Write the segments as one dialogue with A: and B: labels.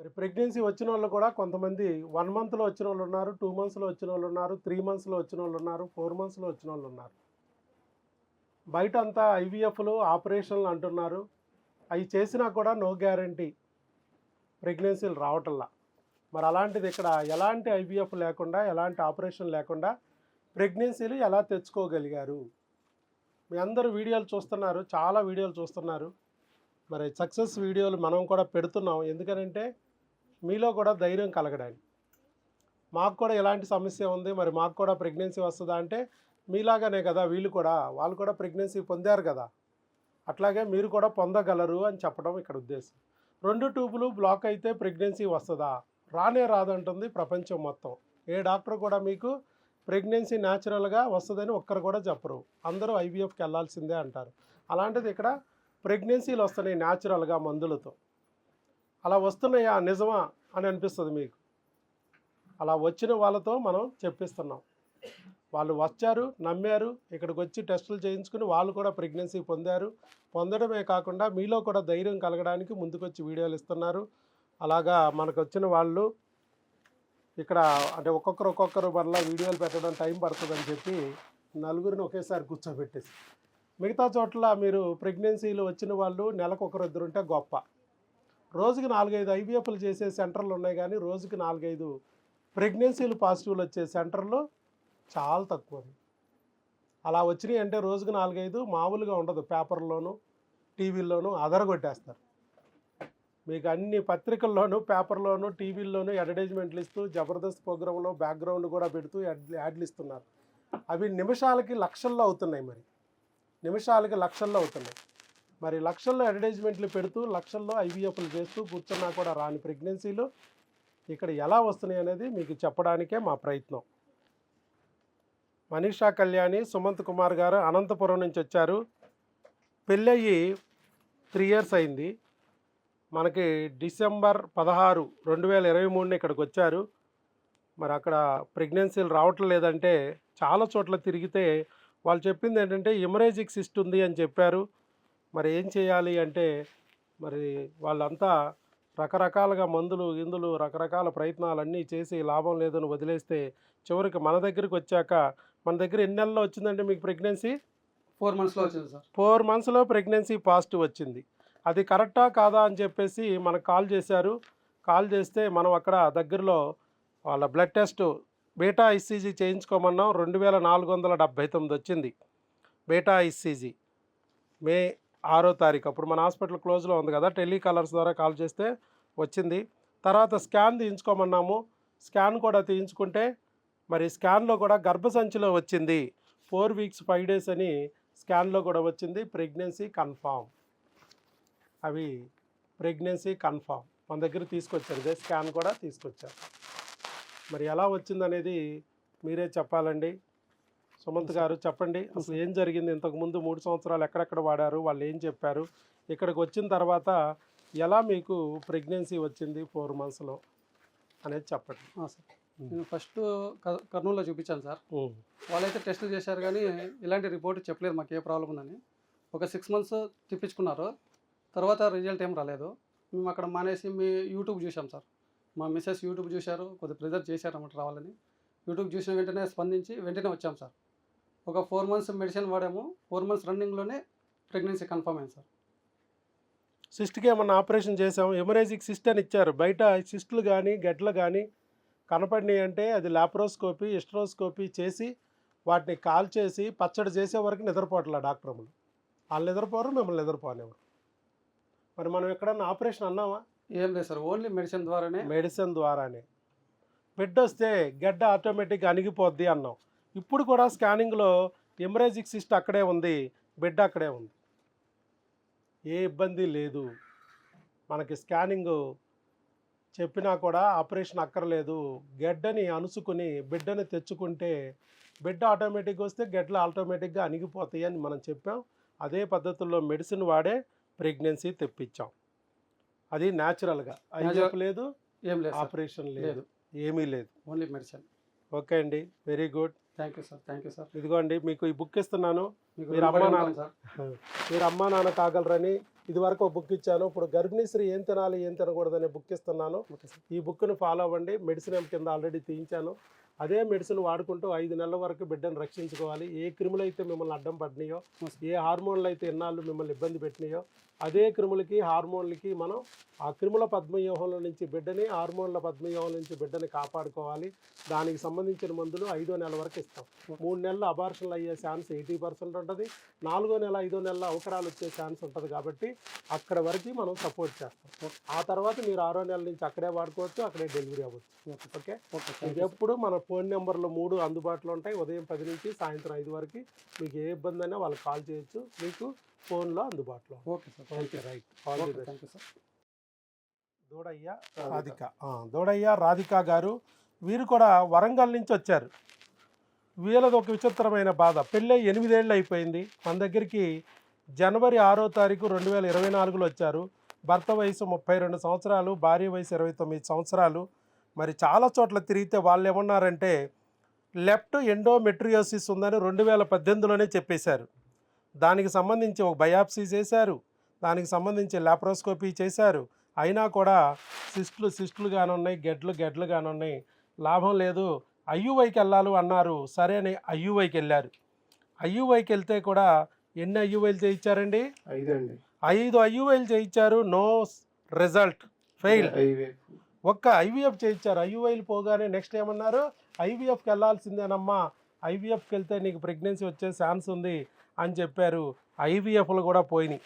A: మరి ప్రెగ్నెన్సీ వచ్చినోళ్ళు కూడా కొంతమంది 1 మంత్‌లో వచ్చినోళ్ళున్నారు, 2 మంత్స్‌లో వచ్చినోళ్ళున్నారు, 3 మంత్స్‌లో వచ్చినోళ్ళున్నారు, 4 మంత్స్‌లో వచ్చినోళ్ళున్నారు. బయటంతా ఐవీఎఫ్‌లు, ఆపరేషన్‌లు అంటున్నారు. అయి చేసినా కూడా నో గ్యారంటీ ప్రెగ్నెన్సీలు రావటంలా. మరి అలాంటిది ఇక్కడ ఎలాంటి ఐవీఎఫ్ లేకుండా, ఎలాంటి ఆపరేషన్ లేకుండా ప్రెగ్నెన్సీలు ఎలా తెచ్చుకోగలిగారు? మీ అందరూ వీడియోలు చూస్తున్నారు, చాలా వీడియోలు చూస్తున్నారు. మరి సక్సెస్ వీడియోలు మనం కూడా పెడుతున్నాం. ఎందుకనంటే మీలో కూడా ధైర్యం కలగడానికి. మాకు కూడా ఇలాంటి సమస్య ఉంది, మరి మాకు కూడా ప్రెగ్నెన్సీ వస్తుందా అంటే మీలాగానే కదా వాళ్ళు కూడా ప్రెగ్నెన్సీ పొందారు కదా, అట్లాగే మీరు కూడా పొందగలరు అని చెప్పడం ఇక్కడ ఉద్దేశం. 2 ట్యూబులు బ్లాక్ అయితే ప్రెగ్నెన్సీ వస్తుందా? రానే రాదంటుంది ప్రపంచం మొత్తం. ఏ డాక్టర్ కూడా మీకు ప్రెగ్నెన్సీ న్యాచురల్గా వస్తుందని ఒక్కరు కూడా చెప్పరు. అందరూ ఐవీఎఫ్కి వెళ్ళాల్సిందే అంటారు. అలాంటిది ఇక్కడ ప్రెగ్నెన్సీలు వస్తున్నాయి న్యాచురల్గా మందులతో. అలా వస్తున్నాయా, నిజమా అని అనిపిస్తుంది మీకు. అలా వచ్చిన వాళ్ళతో మనం చెప్పిస్తున్నాం. వాళ్ళు వచ్చారు, నమ్మారు, ఇక్కడికి వచ్చి టెస్టులు చేయించుకుని వాళ్ళు కూడా ప్రెగ్నెన్సీ పొందారు. పొందడమే కాకుండా మీలో కూడా ధైర్యం కలగడానికి ముందుకొచ్చి వీడియోలు ఇస్తున్నారు. అలాగా మనకు వచ్చిన వాళ్ళు ఇక్కడ అంటే ఒక్కొక్కరు మరలా వీడియోలు పెట్టడం టైం పడుతుందని చెప్పి నలుగురిని ఒకేసారి కూర్చోబెట్టేసి, మిగతా చోట్ల మీరు ప్రెగ్నెన్సీలు వచ్చిన వాళ్ళు నెలకు ఒకరిద్దరు ఉంటే గొప్ప. రోజుకి 4-5 ఐవీఎఫ్లు చేసే సెంటర్లు ఉన్నాయి, కానీ రోజుకి 4-5 ప్రెగ్నెన్సీలు పాజిటివ్లు వచ్చే సెంటర్లు చాలా తక్కువ. అలా వచ్చినాయి అంటే రోజుకి 4-5 మామూలుగా ఉండదు. పేపర్లోను, టీవీల్లోనూ అదరగొట్టేస్తారు. మీకు అన్ని పత్రికల్లోనూ, పేపర్లోనూ, టీవీల్లోనూ అడ్వర్టైజ్మెంట్లు ఇస్తూ జబర్దస్త్ ప్రోగ్రాంలో బ్యాక్గ్రౌండ్ కూడా పెడుతూ యాడ్లు ఇస్తున్నారు. అవి నిమిషాలకి లక్షల్లో అవుతున్నాయి. నిమిషాలకి లక్షల్లో అవుతున్నాయి. మరి లక్షల్లో అడ్వర్టైజ్మెంట్లు పెడుతూ లక్షల్లో ఐవీఎఫ్లు చేస్తూ కూర్చున్నా కూడా రాని ప్రెగ్నెన్సీలు ఇక్కడ ఎలా వస్తున్నాయి అనేది మీకు చెప్పడానికే మా ప్రయత్నం. మనీషా కళ్యాణి, సుమంత్ కుమార్ గారు అనంతపురం నుంచి వచ్చారు. పెళ్ళయ్యి 3 ఇయర్స్ అయింది. మనకి డిసెంబర్ 16, 2023 ఇక్కడికి వచ్చారు. మరి అక్కడ ప్రెగ్నెన్సీలు రావటం లేదంటే చాలా చోట్ల తిరిగితే వాళ్ళు చెప్పింది ఏంటంటే హెమరేజిక్ సిస్ట్ ఉంది అని చెప్పారు. మరి ఏం చేయాలి అంటే మరి వాళ్ళంతా రకరకాలుగా మందులు రకరకాల ప్రయత్నాలన్నీ చేసి లాభం లేదని వదిలేస్తే చివరికి మన దగ్గరికి వచ్చాక, మన దగ్గర ఎన్ని నెలల్లో వచ్చిందంటే మీకు ప్రెగ్నెన్సీ
B: 4 మంత్స్‌లో వచ్చింది సార్.
A: 4 మంత్స్లో ప్రెగ్నెన్సీ పాజిటివ్ వచ్చింది. అది కరెక్టా కాదా అని చెప్పేసి మనకు కాల్ చేశారు. కాల్ చేస్తే మనం అక్కడ దగ్గరలో వాళ్ళ బ్లడ్ టెస్ట్ బీటా ఐసీజీ చేయించుకోమన్నాం. 2479 వచ్చింది బీటా ఐసీజీ. మే 6వ తారీఖు అప్పుడు మన హాస్పిటల్ క్లోజ్లో ఉంది కదా, టెలికాలర్స్ ద్వారా కాల్ చేస్తే వచ్చింది. తర్వాత స్కాన్ తీయించుకోమన్నాము. స్కాన్ కూడా తీయించుకుంటే మరి స్కాన్లో కూడా గర్భసంచిలో వచ్చింది. 4 వీక్స్ 5 డేస్ అని స్కాన్లో కూడా వచ్చింది. Pregnancy confirm. అవి ప్రెగ్నెన్సీ కన్ఫామ్ మన దగ్గర తీసుకొచ్చారు. ఇదే స్కాన్ కూడా తీసుకొచ్చారు. మరి ఎలా వచ్చిందనేది మీరే చెప్పాలండి. సుమంత్ గారు చెప్పండి, అసలు ఏం జరిగింది? ఇంతకుముందు 3 సంవత్సరాలు ఎక్కడెక్కడ వాడారు, వాళ్ళు ఏం చెప్పారు, ఇక్కడికి వచ్చిన తర్వాత ఎలా మీకు ప్రెగ్నెన్సీ వచ్చింది 4 మంత్స్లో అనేది చెప్పండి.
B: సార్, నేను ఫస్ట్ కర్నూలులో చూపించాను సార్. వాళ్ళైతే టెస్టులు చేశారు, కానీ ఇలాంటి రిపోర్ట్ చెప్పలేదు మాకు ఏ ప్రాబ్లం ఉందని. ఒక 6 మంత్స్ తిప్పించుకున్నారు. తర్వాత రిజల్ట్ ఏం రాలేదు. మేము అక్కడ మానేసి మీ యూట్యూబ్ చూసాం సార్. మా మిస్సెస్ యూట్యూబ్ చూశారు, కొద్దిగా ప్రెజర్ చేశారు అన్నమాట రావాలని. యూట్యూబ్ చూసిన వెంటనే స్పందించి వెంటనే వచ్చాం సార్. ఒక 4 మంత్స్ మెడిసిన్ వాడాము. 4 మంత్స్ రన్నింగ్లోనే ప్రెగ్నెన్సీ కన్ఫర్మ్ అయింది సార్.
A: సిస్ట్కి ఏమన్నా ఆపరేషన్ చేసాము. హెమరేజిక్ సిస్ట్ అని ఇచ్చారు. బయట సిస్టులు కానీ గడ్డలు కానీ కనపడినాయి అంటే అది లాప్రోస్కోపీ, ఎస్ట్రోస్కోపీ చేసి వాటిని కాల్ చేసి పచ్చడి చేసే వరకు నిద్రపోవట్లే డాక్టర్లు. వాళ్ళు నిద్రపోరు, మిమ్మల్ని నిద్రపోనేవారు. మరి మనం ఎక్కడన్నా ఆపరేషన్ అన్నామా?
B: ఏం లేదు సార్, ఓన్లీ మెడిసిన్
A: ద్వారానే. బిడ్డ వస్తే గడ్డ ఆటోమేటిక్గా అణిగిపోద్ది అన్నాం. ఇప్పుడు కూడా స్కానింగ్లో హెమరేజిక్ సిస్ట్ అక్కడే ఉంది, బిడ్డ అక్కడే ఉంది, ఏ ఇబ్బంది లేదు. మనకి స్కానింగ్ చెప్పినా కూడా ఆపరేషన్ అక్కర్లేదు. గడ్డని అణుచుకుని బిడ్డని తెచ్చుకుంటే బిడ్డ ఆటోమేటిక్గా వస్తే గడ్డలు ఆటోమేటిక్గా అణిగిపోతాయి అని మనం చెప్పాం. అదే పద్ధతుల్లో మెడిసిన్ వాడే ప్రెగ్నెన్సీ తెప్పించాం. అది న్యాచురల్గా. ఐవీఎఫ్ లేదు,
B: ఏం లేదు,
A: ఆపరేషన్ లేదు, ఏమీ లేదు,
B: ఓన్లీ మెడిసిన్.
A: ఓకే అండి, very good.
B: Thank you sir, thank you sir.
A: ఇదిగోండి మీకు ఈ బుక్ ఇస్తున్నాను.
B: మీకు
A: మీరు అమ్మా నాన్న కాగలరని ఇది వరకు ఒక బుక్ ఇచ్చాను. ఇప్పుడు గర్భిణీశ్రీ ఏం తినాలి ఏం తినకూడదనే బుక్ ఇస్తున్నాను.
B: Okay sir.
A: ఈ బుక్ని ఫాలో అవ్వండి. మెడిసిన్ కింద ఆల్రెడీ తీయించాను. అదే మెడిసిన్ వాడుకుంటూ 5 నెలల వరకు బిడ్డను రక్షించుకోవాలి. ఏ క్రిములు అయితే మిమ్మల్ని అడ్డం పడినాయో, ఏ హార్మోన్లు అయితే ఎన్నాళ్ళు మిమ్మల్ని ఇబ్బంది పెట్టినాయో, అదే క్రిములకి హార్మోన్లకి మనం ఆ క్రిముల పద్మవ్యూహంలో నుంచి బిడ్డని, హార్మోన్ల పద్మవ్యూహం నుంచి బిడ్డని కాపాడుకోవాలి. దానికి సంబంధించిన మందులు 5వ నెల వరకు ఇస్తాం. 3 నెలలు అబార్షన్లు అయ్యే ఛాన్స్ 80% ఉంటుంది. 4వ నెల 5వ నెల అవకరాలు వచ్చే ఛాన్స్ ఉంటుంది. కాబట్టి అక్కడ వరకు మనం సపోర్ట్ చేస్తాం. ఆ తర్వాత మీరు 6వ నెల నుంచి అక్కడే వాడుకోవచ్చు, అక్కడే డెలివరీ అవ్వచ్చు. ఓకే. మీకు ఎప్పుడు మన ఫోన్ నెంబర్లు 3 అందుబాటులో ఉంటాయి. ఉదయం 10 నుంచి సాయంత్రం 5 వరకు మీకు ఏ ఇబ్బంది అయినా వాళ్ళకి కాల్ చేయొచ్చు. మీకు ఫోన్లో అందుబాటులో.
B: Okay sir. Thank you.
A: Right.
B: Thank you sir.
A: దూడయ్య రాధిక గారు, వీరు కూడా వరంగల్ నుంచి వచ్చారు. వీళ్ళది ఒక విచిత్రమైన బాధ. పెళ్ళై 8 ఏళ్ళు అయిపోయింది. మన దగ్గరికి జనవరి 6వ తారీఖు 2024లో వచ్చారు. భర్త వయసు 32 సంవత్సరాలు, భార్య వయసు 29 సంవత్సరాలు. మరి చాలా చోట్ల తిరిగితే వాళ్ళు ఏమన్నారంటే లెఫ్ట్ ఎండోమెట్రియోసిస్ ఉందని 2018లోనే చెప్పేశారు. దానికి సంబంధించి ఒక బయాప్సీ చేశారు, దానికి సంబంధించి లాప్రోస్కోపీ చేశారు. అయినా కూడా సిస్టులు కానున్నాయి, గెడ్లు కానున్నాయి, లాభం లేదు, ఐయుఐకి వెళ్ళాలి అన్నారు. సరే అని ఐయుఐకి వెళ్ళారు. ఐయుఐకి వెళ్తే కూడా ఎన్ని ఐయుఐలు చేయించారండి? 5 ఐయుఐలు చేయించారు. No result, fail. ఒక్క ఐవీఎఫ్ చేయించారు. ఐయుఐలు పోగానే నెక్స్ట్ ఏమన్నారు? ఐవీఎఫ్కి వెళ్ళాల్సిందేనమ్మా, ఐవీఎఫ్కి వెళ్తే నీకు ప్రెగ్నెన్సీ వచ్చే ఛాన్స్ ఉంది అని చెప్పారు. ఐవీఎఫ్లు కూడా పోయినాయి.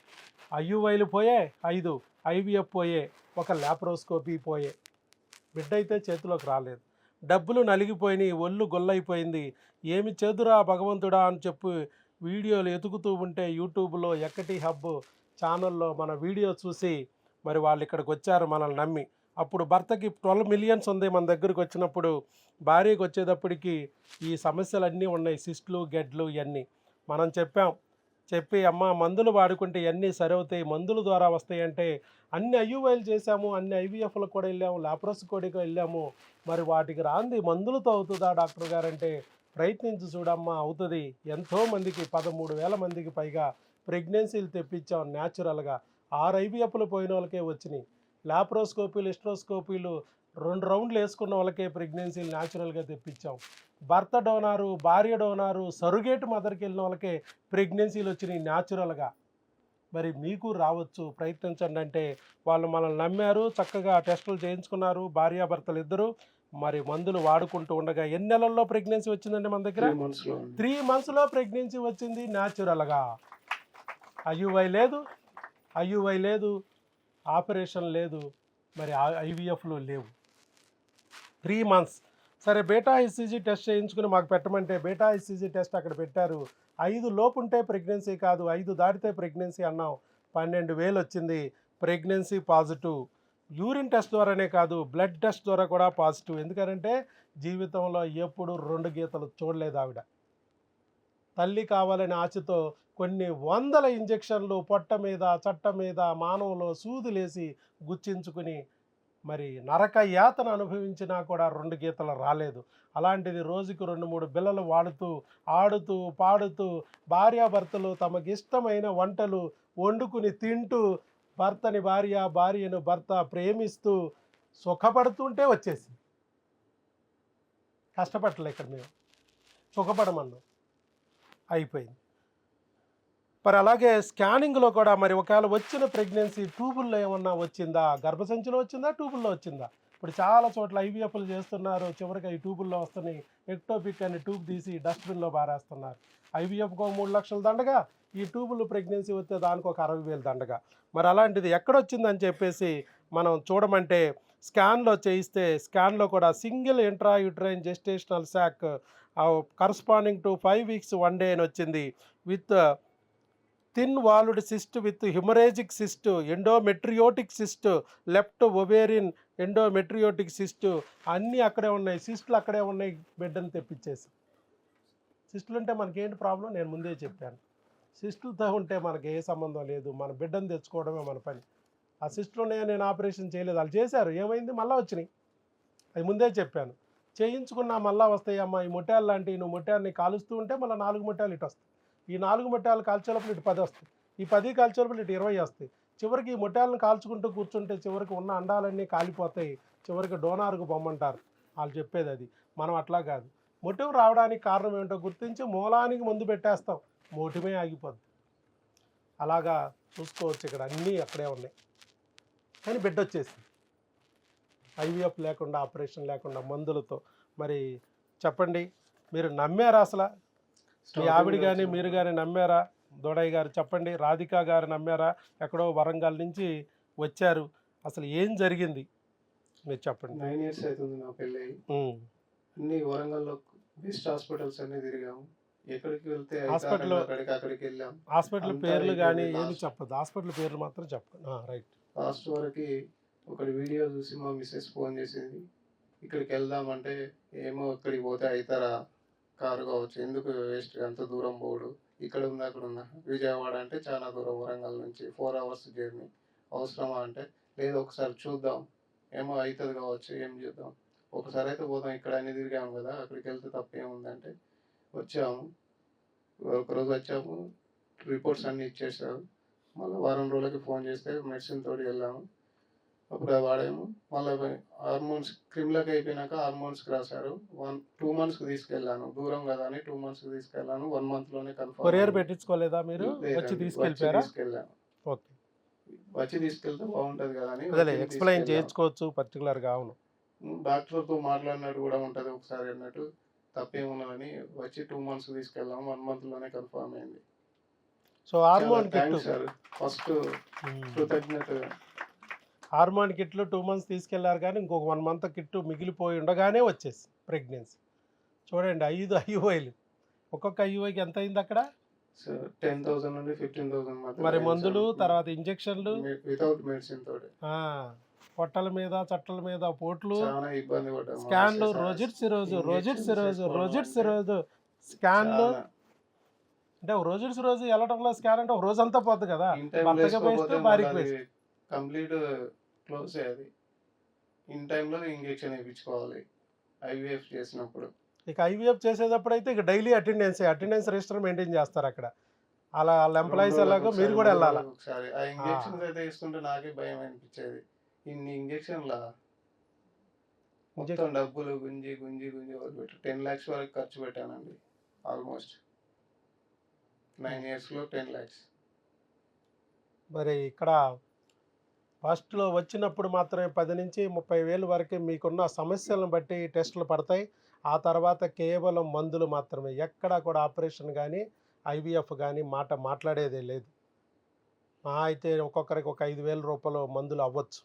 A: ఐయుఐలు పోయే 5, ఐవీఎఫ్ పోయే, ఒక లాప్రోస్కోపీ పోయే. బిడ్డ అయితే చేతిలోకి రాలేదు. డబ్బులు నలిగిపోయినాయి, ఒళ్ళు గొల్లైపోయింది. ఏమి చేదురా భగవంతుడా అని చెప్పి వీడియోలు ఎతుకుతూ ఉంటే యూట్యూబ్లో ఎక్కటి హబ్ ఛానల్లో మన వీడియో చూసి మరి వాళ్ళు ఇక్కడికి వచ్చారు మనల్ని నమ్మి. అప్పుడు భర్తకి 12 మిలియన్స్ ఉంది మన దగ్గరికి వచ్చినప్పుడు. భార్యకి వచ్చేటప్పటికి ఈ సమస్యలన్నీ ఉన్నాయి, సిస్టులు గెడ్లు ఇవన్నీ. మనం చెప్పి అమ్మ మందులు వాడుకుంటే ఇవన్నీ సరవుతాయి, మందుల ద్వారా వస్తాయంటే అన్ని ఐయుఐలు చేశాము, అన్ని ఐవీఎఫ్లకు కూడా వెళ్ళాము, లాప్రోస్కోపీకి వెళ్ళాము. మరి వాటికి రాంది మందులతో అవుతుందా డాక్టర్ గారంటే ప్రయత్నించి చూడమ్మా, అవుతుంది. ఎంతోమందికి 13,000 మందికి పైగా ప్రెగ్నెన్సీలు తెప్పించాం న్యాచురల్గా. 6 ఐవీఎఫ్లు పోయిన వాళ్ళకే వచ్చినాయి. లాప్రోస్కోపీలు, హిస్ట్రోస్కోపీలు 2 రౌండ్లు వేసుకున్న వాళ్ళకే ప్రెగ్నెన్సీలు న్యాచురల్గా తెప్పించాం. భర్త డోనారు, భార్య డోనారు, సరుగేట్ మదర్కి వెళ్ళిన వాళ్ళకే ప్రెగ్నెన్సీలు వచ్చినాయి న్యాచురల్గా. మరి మీకు రావచ్చు, ప్రయత్నించండి అంటే వాళ్ళు మనల్ని నమ్మారు. చక్కగా టెస్టులు చేయించుకున్నారు భార్యాభర్తలు ఇద్దరు. మరి మందులు వాడుకుంటూ ఉండగా ఎన్ని నెలల్లో ప్రెగ్నెన్సీ వచ్చిందండి మన దగ్గర? 3 మంత్స్లో ప్రెగ్నెన్సీ వచ్చింది న్యాచురల్గా. ఐయుఐ లేదు, ఆపరేషన్ లేదు, మరి ఐవీఎఫ్లు లేవు. 3 మంత్స్. సరే బీటా ఈసీజీ టెస్ట్ చేయించుకుని మాకు పెట్టమంటే బీటా ఈసీజీ టెస్ట్ అక్కడ పెట్టారు. 5 లోపు ఉంటే ప్రెగ్నెన్సీ కాదు, 5 దాటితే ప్రెగ్నెన్సీ అన్నాం. 12,000 వచ్చింది, ప్రెగ్నెన్సీ పాజిటివ్. యూరిన్ టెస్ట్ ద్వారానే కాదు, బ్లడ్ టెస్ట్ ద్వారా కూడా పాజిటివ్. ఎందుకంటే జీవితంలో ఎప్పుడు 2 గీతలు చూడలేదు ఆవిడ. తల్లి కావాలని ఆశతో కొన్ని వందల ఇంజెక్షన్లు పొట్ట మీద, చట్ట మీద, మానవులో సూదులేసి గుచ్చించుకుని మరి నరక యాతన అనుభవించినా కూడా 2 గీతలు రాలేదు. అలాంటిది రోజుకు 2-3 బిళ్ళలు వాడుతూ, ఆడుతూ, పాడుతూ, భార్యాభర్తలు తమకి ఇష్టమైన వంటలు వండుకుని తింటూ, భర్తని భార్య, భార్యను భర్త ప్రేమిస్తూ సుఖపడుతుంటే వచ్చేసింది. కష్టపడలే ఇక్కడ మేము, సుఖపడమన్నాం, అయిపోయింది. మరి అలాగే స్కానింగ్లో కూడా మరి ఒకవేళ వచ్చిన ప్రెగ్నెన్సీ ట్యూబుల్లో ఏమన్నా వచ్చిందా, గర్భసంచిలో వచ్చిందా, ట్యూబుల్లో వచ్చిందా? ఇప్పుడు చాలా చోట్ల ఐవీఎఫ్లు చేస్తున్నారు, చివరికి ఈ ట్యూబుల్లో వస్తున్నాయి. ఎక్టోపిక్ అని ట్యూబ్ తీసి డస్ట్బిన్లో బారేస్తున్నారు. ఐవీఎఫ్కు 3 లక్షల దండగా, ఈ ట్యూబులు ప్రెగ్నెన్సీ వస్తే దానికి ఒక 60,000 దండగా. మరి అలాంటిది ఎక్కడొచ్చిందని చెప్పేసి మనం చూడమంటే స్కాన్లో చేయిస్తే స్కాన్లో కూడా single intrauterine gestational sac corresponding to 5 weeks 1 day అని వచ్చింది. With thin walled cyst with haemorrhagic cyst, endometriotic cyst, left ovarian endometriotic cyst అన్నీ అక్కడే ఉన్నాయి. సిస్టులు అక్కడే ఉన్నాయి. బిడ్డను తెప్పించేసి. సిస్టులు ఉంటే మనకేంటి ప్రాబ్లం? నేను ముందే చెప్పాను. సిస్టులతో ఉంటే మనకి ఏ సంబంధం లేదు, మన బిడ్డను తెచ్చుకోవడమే మన పని. ఆ సిస్టులు ఉన్నాయో నేను ఆపరేషన్ చేయలేదు, వాళ్ళు చేశారు, ఏమైంది? మళ్ళీ వచ్చినాయి. అది ముందే చెప్పాను. చేయించుకున్నా మళ్ళీ వస్తాయమ్మా. ఈ ముట్టాలు లాంటివి, నువ్వు ముట్టాలని కాలుస్తూ ఉంటే మళ్ళీ 4 ముట్టాలు ఇటు వస్తాయి. ఈ 4 ముట్టాలు కాల్చేలోపల ఇటు 10 వస్తాయి. ఈ 10 కాల్చేలోపల ఇటు 20 వస్తాయి. చివరికి ఈ మొట్టాలను కాల్చుకుంటూ కూర్చుంటే చివరికి ఉన్న అండాలన్నీ కాలిపోతాయి, చివరికి డోనార్కు పొమ్మంటారు. వాళ్ళు చెప్పేది అది. మనం అట్లా కాదు. మొటివ్ రావడానికి కారణం ఏంటో గుర్తించి మూలానికి మందు పెట్టేస్తాం, మోటిమే ఆగిపోద్ది. అలాగా చూసుకోవచ్చు. ఇక్కడ అన్నీ అక్కడే ఉన్నాయి, కానీ బిడ్డ వచ్చేసింది. ఐవీఎఫ్ లేకుండా, ఆపరేషన్ లేకుండా, మందులతో. మరి చెప్పండి, మీరు నమ్మారా అసలు? మీ ఆవిడ కానీ మీరు కానీ నమ్మారా? దొడయ్య గారు చెప్పండి, రాధిక గారు నమ్మారా? ఎక్కడో వరంగల్ నుంచి వచ్చారు, అసలు ఏం జరిగింది మీరు చెప్పండి.
C: 9 years అవుతుంది నా పెళ్ళి. అన్ని వరంగల్లో బెస్ట్ హాస్పిటల్స్ అన్ని తిరిగాము. ఎక్కడికి వెళ్తే అక్కడికి వెళ్ళాం.
A: హాస్పిటల్ పేర్లు కానీ ఏమి చెప్పదు, హాస్పిటల్ పేర్లు మాత్రం చెప్పండి. రైట్.
C: లాస్ట్ వరకు ఒకటి వీడియో చూసి మా మిస్సెస్ ఫోన్ చేసింది, ఇక్కడికి వెళ్దామంటే ఏమో ఇక్కడికి పోతే అవుతారా, కారు కావచ్చు, ఎందుకు వేస్ట్ అంత దూరం పోడు, ఇక్కడ ఉందా అక్కడ ఉందా, విజయవాడ అంటే చాలా దూరం, వరంగల్ నుంచి 4 hours జర్నీ, అవసరమా అంటే లేదు ఒకసారి చూద్దాం, ఏమో అవుతుంది కావచ్చు, ఏం చేద్దాం, ఒకసారి అయితే పోదాం, ఇక్కడ అన్ని తిరిగాము కదా, అక్కడికి వెళ్తే తప్పేముందంటే వచ్చాము. ఒకరోజు వచ్చాము, రిపోర్ట్స్ అన్నీ ఇచ్చేసారు. మళ్ళీ వారం రోజులకి ఫోన్ చేస్తే మెడిసిన్ తోటి వెళ్ళాము. అప్పుడు వాడాము. మళ్ళీ హార్మోన్స్ క్రిమ్లకు అయిపోయినాక హార్మోన్స్కి రాశారు. 2 monthsకి తీసుకెళ్ళాను, దూరం కదా అని 2 monthsకి తీసుకెళ్ళాను. 1 monthలోనే కన్ఫర్మ్.
A: కొరియర్ పెట్టించుకోలేదా మీరు? వచ్చి తీసుకెళ్ళాను. ఓకే,
C: వచ్చి తీసుకెళ్తే బాగుంటుంది కదా అని
A: ఎక్స్ప్లెయిన్ చేయించుకోవచ్చు పర్టికులర్గా. అవును,
C: డాక్టర్తో మాట్లాడినట్టు కూడా ఉంటుంది ఒకసారి అన్నట్టు, తప్పేమున్నదని వచ్చి 2 months తీసుకెళ్ళాము. 1 monthలోనే కన్ఫర్మ్ అయింది.
A: So hormone kit
C: sir, first కృతజ్ఞత.
A: హార్మోన్ కిట్లు 2 months తీసుకెళ్లారు, కానీ ఇంకొక 1 month కిట్ మిగిలిపోయి ఉండగానే వచ్చేసి ప్రెగ్నెన్సీ. చూడండి, 5 IUIలు, ఒక్కొక్క IUIకి ఎంత అయింది అక్కడ?
C: 10,000 నుండి 15,000.
A: మరి మందులు, తర్వాత ఇంజెక్షన్లు,
C: వితౌట్ మెడిసిన్ తోటి,
A: పొట్టల మీద చట్టల మీద పోట్లు,
C: చాలా ఇబ్బంది పడ్డాము.
A: స్కాన్లు, రోజు స్కాన్లు. అంటే రోజు వెళ్ళడంలో స్కాన్ అంటే ఒక రోజంతా పోద్ది కదా, భర్తకి వేస్ట్, భార్యకి వేస్ట్.
C: కంప్లీట్ క్లోజ్ అయ్యేది. ఇన్ టైంలో ఇంజెక్షన్ వేయించుకోవాలి ఐవీఎఫ్ చేసినప్పుడు.
A: ఇక ఐవీఎఫ్ చేసేటప్పుడు అయితే ఇక డైలీ అటెండెన్స్ రిజిస్టర్ మెయింటైన్ చేస్తారు అక్కడ. అలా వాళ్ళ ఎంప్లాయీస్ ఎలాగో మీరు కూడా వెళ్ళాలి.
C: ఒకసారి ఆ ఇంజెక్షన్స్ అయితే వేసుకుంటే నాకే భయం అనిపించేది. ఇన్ని ఇంజెక్షన్ల మొత్తం డబ్బులు గుంజి 10 lakhs వరకు ఖర్చు పెట్టానండి. Almost 9 yearsలో 10 lakhs.
A: మరి ఇక్కడ ఫస్ట్లో వచ్చినప్పుడు మాత్రమే 10 నుంచి 30,000 వరకు మీకున్న సమస్యలను బట్టి టెస్టులు పడతాయి. ఆ తర్వాత కేవలం మందులు మాత్రమే, ఎక్కడా కూడా ఆపరేషన్ కానీ ఐవీఎఫ్ కానీ మాట్లాడేదే లేదు. అయితే ఒక్కొక్కరికి ఒక 5,000 రూపాయలు మందులు అవ్వచ్చు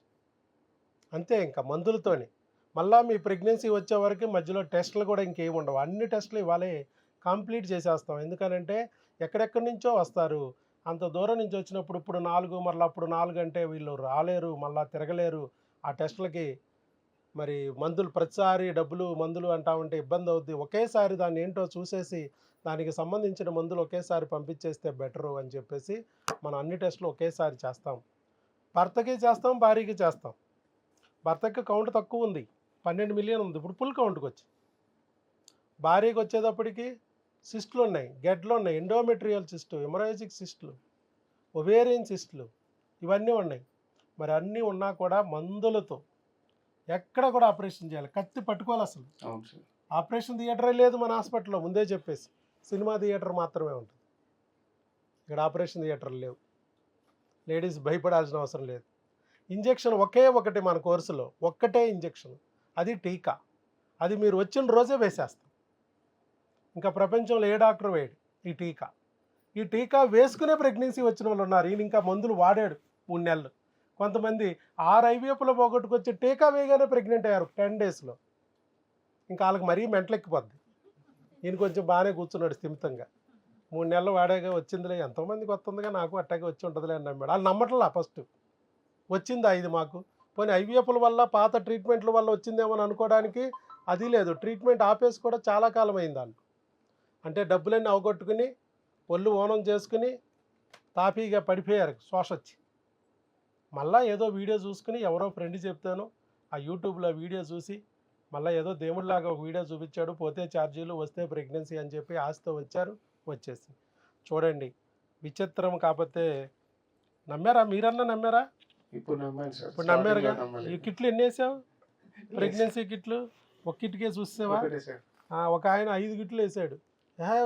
A: అంతే. ఇంకా మందులతోనే మళ్ళీ మీ ప్రెగ్నెన్సీ వచ్చే వరకు మధ్యలో టెస్టులు కూడా ఇంకేమి ఉండవు. అన్ని టెస్టులు ఇవాళే కంప్లీట్ చేసేస్తాం. ఎందుకనంటే ఎక్కడెక్కడి నుంచో వస్తారు, అంత దూరం నుంచి వచ్చినప్పుడు ఇప్పుడు 4 మళ్ళీ అప్పుడు 4 అంటే వీళ్ళు రాలేరు, మళ్ళీ తిరగలేరు ఆ టెస్టులకి. మరి మందులు ప్రతిసారి డబ్బులు మందులు అంటా ఉంటే ఇబ్బంది అవుద్ది. ఒకేసారి దాన్ని ఏంటో చూసేసి దానికి సంబంధించిన మందులు ఒకేసారి పంపించేస్తే బెటరు అని చెప్పేసి మనం అన్ని టెస్టులు ఒకేసారి చేస్తాం. భర్తకి చేస్తాం, భార్యకి చేస్తాం. భర్తకి కౌంట్ తక్కువ ఉంది, 12 million ఉంది, ఇప్పుడు ఫుల్ కౌంట్కి వచ్చి. భార్యకి వచ్చేటప్పటికి సిస్టులు ఉన్నాయి, గెడ్లు ఉన్నాయి, ఎండోమెట్రియల్ సిస్టు, హెమరాజిక్ సిస్టులు, ఒవేరియన్ సిస్టులు, ఇవన్నీ ఉన్నాయి. మరి అన్నీ ఉన్నా కూడా మందులతో ఎక్కడ కూడా ఆపరేషన్ చేయాలి, కత్తి పట్టుకోవాలి. అసలు ఆపరేషన్ థియేటరే లేదు మన హాస్పిటల్లో, ముందే చెప్పేసి. సినిమా థియేటర్ మాత్రమే ఉంటుంది, ఇక్కడ ఆపరేషన్ థియేటర్లు లేవు. లేడీస్ భయపడాల్సిన అవసరం లేదు. ఇంజెక్షన్ ఒకే ఒకటి మన కోర్సులో, ఒక్కటే ఇంజెక్షన్, అది టీకా. అది మీరు వచ్చిన రోజే వేసేస్తాం. ఇంకా ప్రపంచంలో ఏ డాక్టర్ వేయడు ఈ టీకా. ఈ టీకా వేసుకునే ప్రెగ్నెన్సీ వచ్చిన వాళ్ళు ఉన్నారు. ఈయన ఇంకా మందులు వాడాడు 3 నెలలు. కొంతమంది 6 IVFలో పోగొట్టుకొచ్చి టీకా వేయగానే ప్రెగ్నెంట్ అయ్యారు 10 daysలో. ఇంకా వాళ్ళకి మరీ మెంటలెక్కిపోద్ది. ఈయన కొంచెం బాగానే కూర్చున్నాడు స్థిమితంగా. 3 నెలలు వాడాగా వచ్చిందిలే, ఎంతోమందికి వస్తుందిగా, నాకు అట్టాగే వచ్చి ఉంటుందిలే అని నమ్మాడు. వాళ్ళు నమ్మట్లా. ఫస్ట్ వచ్చిందా ఇది మాకు, పోనీ ఐవీఎఫ్ల వల్ల పాత ట్రీట్మెంట్ల వల్ల వచ్చిందేమో అని అనుకోవడానికి అది లేదు. ట్రీట్మెంట్ ఆపేసి కూడా చాలా కాలం అయింది వాళ్ళు. అంటే డబ్బులన్నీ అవగొట్టుకుని ఒళ్ళు ఓనం చేసుకుని తాపీగా పడిపోయారు శ్వాసొచ్చి. మళ్ళీ ఏదో వీడియో చూసుకుని ఎవరో ఫ్రెండ్ చెప్తాను ఆ యూట్యూబ్లో వీడియో చూసి మళ్ళీ ఏదో దేవుడిలాగా ఒక వీడియో చూపించాడు, పోతే ఛార్జీలు వస్తే ప్రెగ్నెన్సీ అని చెప్పి ఆశతో వచ్చారు, వచ్చేసి. చూడండి విచిత్రం. కాకపోతే నమ్మారా? మీరన్నా నమ్మారా?
C: ఇప్పుడు నమ్మాను సార్.
A: ఇప్పుడు నమ్మారుగా.
C: స్టార్టింగ్‌లో
A: ఈ
C: నమ్మలేదు.
A: కిట్లు ఎన్ని వేసావు? ప్రెగ్నెన్సీ కిట్లు ఒక కిట్కే చూసావా?
C: ఒకటే సార్.
A: ఒక ఆయన 5 కిట్లు వేసాడు.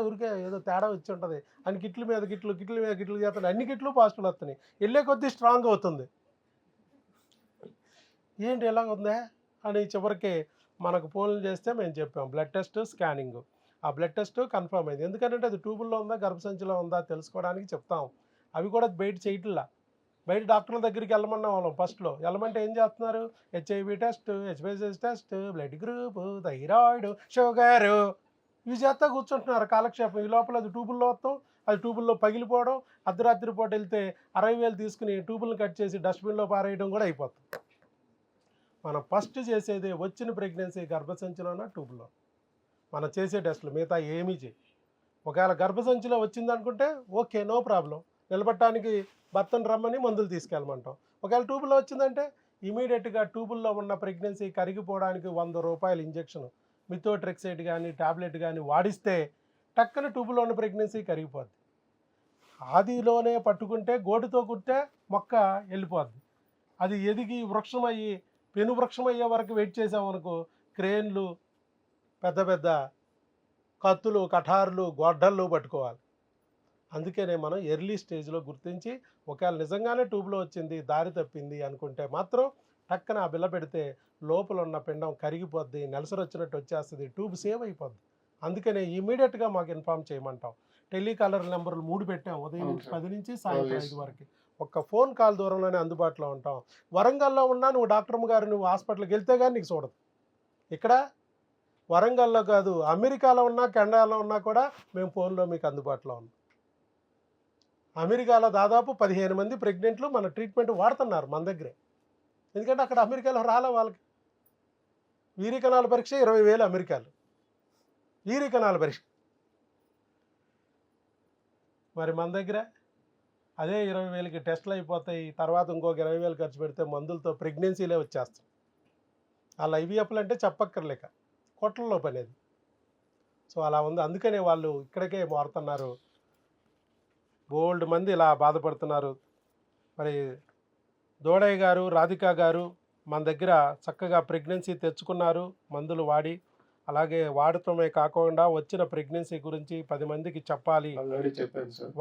A: ఊరికే ఏదో తేడా వచ్చి ఉంటుంది అని కిట్ల మీద కిట్లు కిట్ల మీద కిట్లు చేస్తాడు. అన్ని కిట్లు పాజిటివ్లు వస్తున్నాయి. వెళ్ళే కొద్దీ స్ట్రాంగ్ అవుతుంది. ఏంటి ఎలాగ ఉందా అని చివరికి మనకు ఫోన్లు చేస్తే మేము చెప్పాం బ్లడ్ టెస్ట్, స్కానింగ్. ఆ బ్లడ్ టెస్ట్ కన్ఫర్మ్ అయింది. ఎందుకంటే అది ట్యూబుల్లో ఉందా గర్భసంచిలో ఉందా తెలుసుకోవడానికి చెప్తాం. అవి కూడా బయట చేయట్లా. బయట డాక్టర్ల దగ్గరికి వెళ్ళమన్నా వాళ్ళం ఫస్ట్లో. వెళ్ళమంటే ఏం చేస్తున్నారు? HIV test, HBS test, blood group, thyroid, sugar ఇవి చేస్తా కూర్చుంటున్నారు కాలక్షేపం. ఈ లోపల అది ట్యూబుల్లో వస్తాం, అది ట్యూబుల్లో పగిలిపోవడం, అర్ధరాత్రి పూట వెళ్తే 60,000 తీసుకుని ట్యూబులను కట్ చేసి డస్ట్బిన్లో పారేయడం కూడా అయిపోతుంది. మనం ఫస్ట్ చేసేది వచ్చిన ప్రెగ్నెన్సీ గర్భసంచిలోన ట్యూబ్లో మనం చేసే టెస్టులు. మిగతా ఏమీ చేయి. ఒకవేళ గర్భసంచిలో వచ్చిందనుకుంటే ఓకే, నో ప్రాబ్లం. నిలబడటానికి భర్తను రమ్మని మందులు తీసుకెళ్ళమంటాం. ఒకవేళ ట్యూబుల్లో వచ్చిందంటే ఇమీడియట్గా ట్యూబుల్లో ఉన్న ప్రెగ్నెన్సీ కరిగిపోవడానికి 100 రూపాయలు ఇంజెక్షన్ మిథోట్రెక్సైడ్ కానీ టాబ్లెట్ కానీ వాడిస్తే టక్కన ట్యూబులో ఉన్న ప్రెగ్నెన్సీ కరిగిపోద్ది. ఆదిలోనే పట్టుకుంటే గోటితో కుట్టే మొక్క వెళ్ళిపోద్ది. అది ఎదిగి వృక్షం అయ్యి పెను వృక్షం అయ్యే వరకు వెయిట్ చేసామనుకో క్రేన్లు, పెద్ద పెద్ద కత్తులు, కఠార్లు, గొడ్డళ్ళు పట్టుకోవాలి. అందుకనే మనం ఎర్లీ స్టేజ్లో గుర్తించి ఒకవేళ నిజంగానే ట్యూబ్లో వచ్చింది దారి తప్పింది అనుకుంటే మాత్రం టక్కన ఆ బిల్ల పెడితే లోపల ఉన్న పిండం కరిగిపోద్ది, నెలసరి వచ్చినట్టు వచ్చేస్తుంది, ట్యూబ్ సేవ్ అయిపోద్ది. అందుకనే ఇమీడియట్గా మాకు ఇన్ఫామ్ చేయమంటాం. టెలికాలర్ నెంబర్లు 3 పెట్టాం. ఉదయం 10 నుంచి సాయంత్రం 5 వరకు. ఒక్క ఫోన్ కాల్ దూరంలోనే అందుబాటులో ఉంటాం. వరంగల్లో ఉన్నా నువ్వు డాక్టర్ గారు నువ్వు హాస్పిటల్కి వెళ్తే కానీ నీకు చూడదు. ఇక్కడ వరంగల్లో కాదు, అమెరికాలో ఉన్నా కెనడాలో ఉన్నా కూడా మేము ఫోన్లో మీకు అందుబాటులో ఉన్నాం. అమెరికాలో దాదాపు 15 మంది ప్రెగ్నెంట్లు మన ట్రీట్మెంట్ వాడుతున్నారు మన దగ్గరే. ఎందుకంటే అక్కడ అమెరికాలో రాలే వాళ్ళకి. వీరికణాల పరీక్ష 20,000 అమెరికాలో. వీరికణాల పరీక్ష మరి మన దగ్గర అదే 20,000కి టెస్టులు అయిపోతాయి. తర్వాత ఇంకొక 20,000 ఖర్చు పెడితే మందులతో ప్రెగ్నెన్సీలే వచ్చేస్తాయి. వాళ్ళు ఐవీఎఫ్లు అంటే చెప్పక్కర్లేక కొట్లలో పనేది. సో అలా ఉంది. అందుకనే వాళ్ళు ఇక్కడికే మారుతున్నారు. బోల్డ్ మంది ఇలా బాధపడుతున్నారు. మరి దోడయ్య గారు, రాధిక గారు మన దగ్గర చక్కగా ప్రెగ్నెన్సీ తెచ్చుకున్నారు మందులు వాడి. అలాగే వాడటమే కాకుండా వచ్చిన ప్రెగ్నెన్సీ గురించి 10 మందికి చెప్పాలి.
C: ఆల్రెడీ చెప్పాను సార్.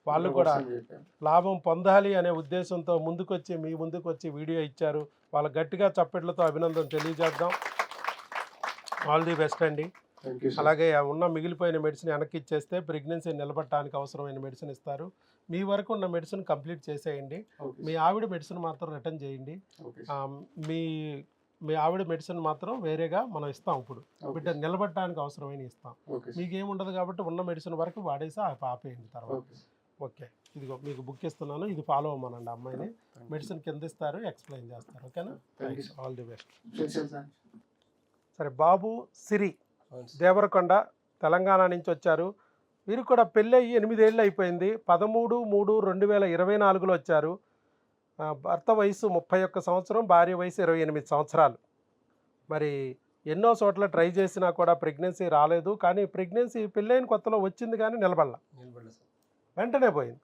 A: వాళ్ళు కూడా లాభం పొందాలి అనే ఉద్దేశంతో మీ ముందుకు వచ్చి వీడియో ఇచ్చారు. వాళ్ళ గట్టిగా చప్పట్లతో అభినందన తెలియజేద్దాం. ఆల్ ది బెస్ట్ అండి. అలాగే ఉన్న మిగిలిపోయిన మెడిసిన్ వెనక్కి ఇచ్చేస్తే ప్రెగ్నెన్సీ నిలబడటానికి అవసరమైన మెడిసిన్ ఇస్తారు. మీ వరకు ఉన్న మెడిసిన్ కంప్లీట్ చేసేయండి. మీ ఆవిడ మెడిసిన్ మాత్రం రిటర్న్ చేయండి. మీ ఆవిడ మెడిసిన్ మాత్రం వేరేగా మనం ఇస్తాం. ఇప్పుడు బిడ్డ నిలబడటానికి అవసరమైన ఇస్తాం. మీకేముండదు కాబట్టి ఉన్న మెడిసిన్ వరకు వాడేసి ఆపేయండి తర్వాత. ఓకే, ఇదిగో మీకు బుక్ ఇస్తున్నాను, ఇది ఫాలో అవ్వమనండి. అమ్మాయిని మెడిసిన్ కింద ఇస్తారు, ఎక్స్ప్లెయిన్ చేస్తారు. ఓకేనా? All the best. సరే, బాబు సిరి దేవరకొండ తెలంగాణ నుంచి వచ్చారు. వీరు కూడా పెళ్ళి అయ్యి 8 ఏళ్ళు అయిపోయింది. 13/3/2024లో వచ్చారు. భర్త వయసు 31 సంవత్సరం, భార్య వయసు 28 సంవత్సరాలు. మరి ఎన్నో చోట్ల ట్రై చేసినా కూడా ప్రెగ్నెన్సీ రాలేదు. కానీ ప్రెగ్నెన్సీ పెళ్ళైన కొత్తలో వచ్చింది కానీ నిలబడలా, వెంటనే పోయింది.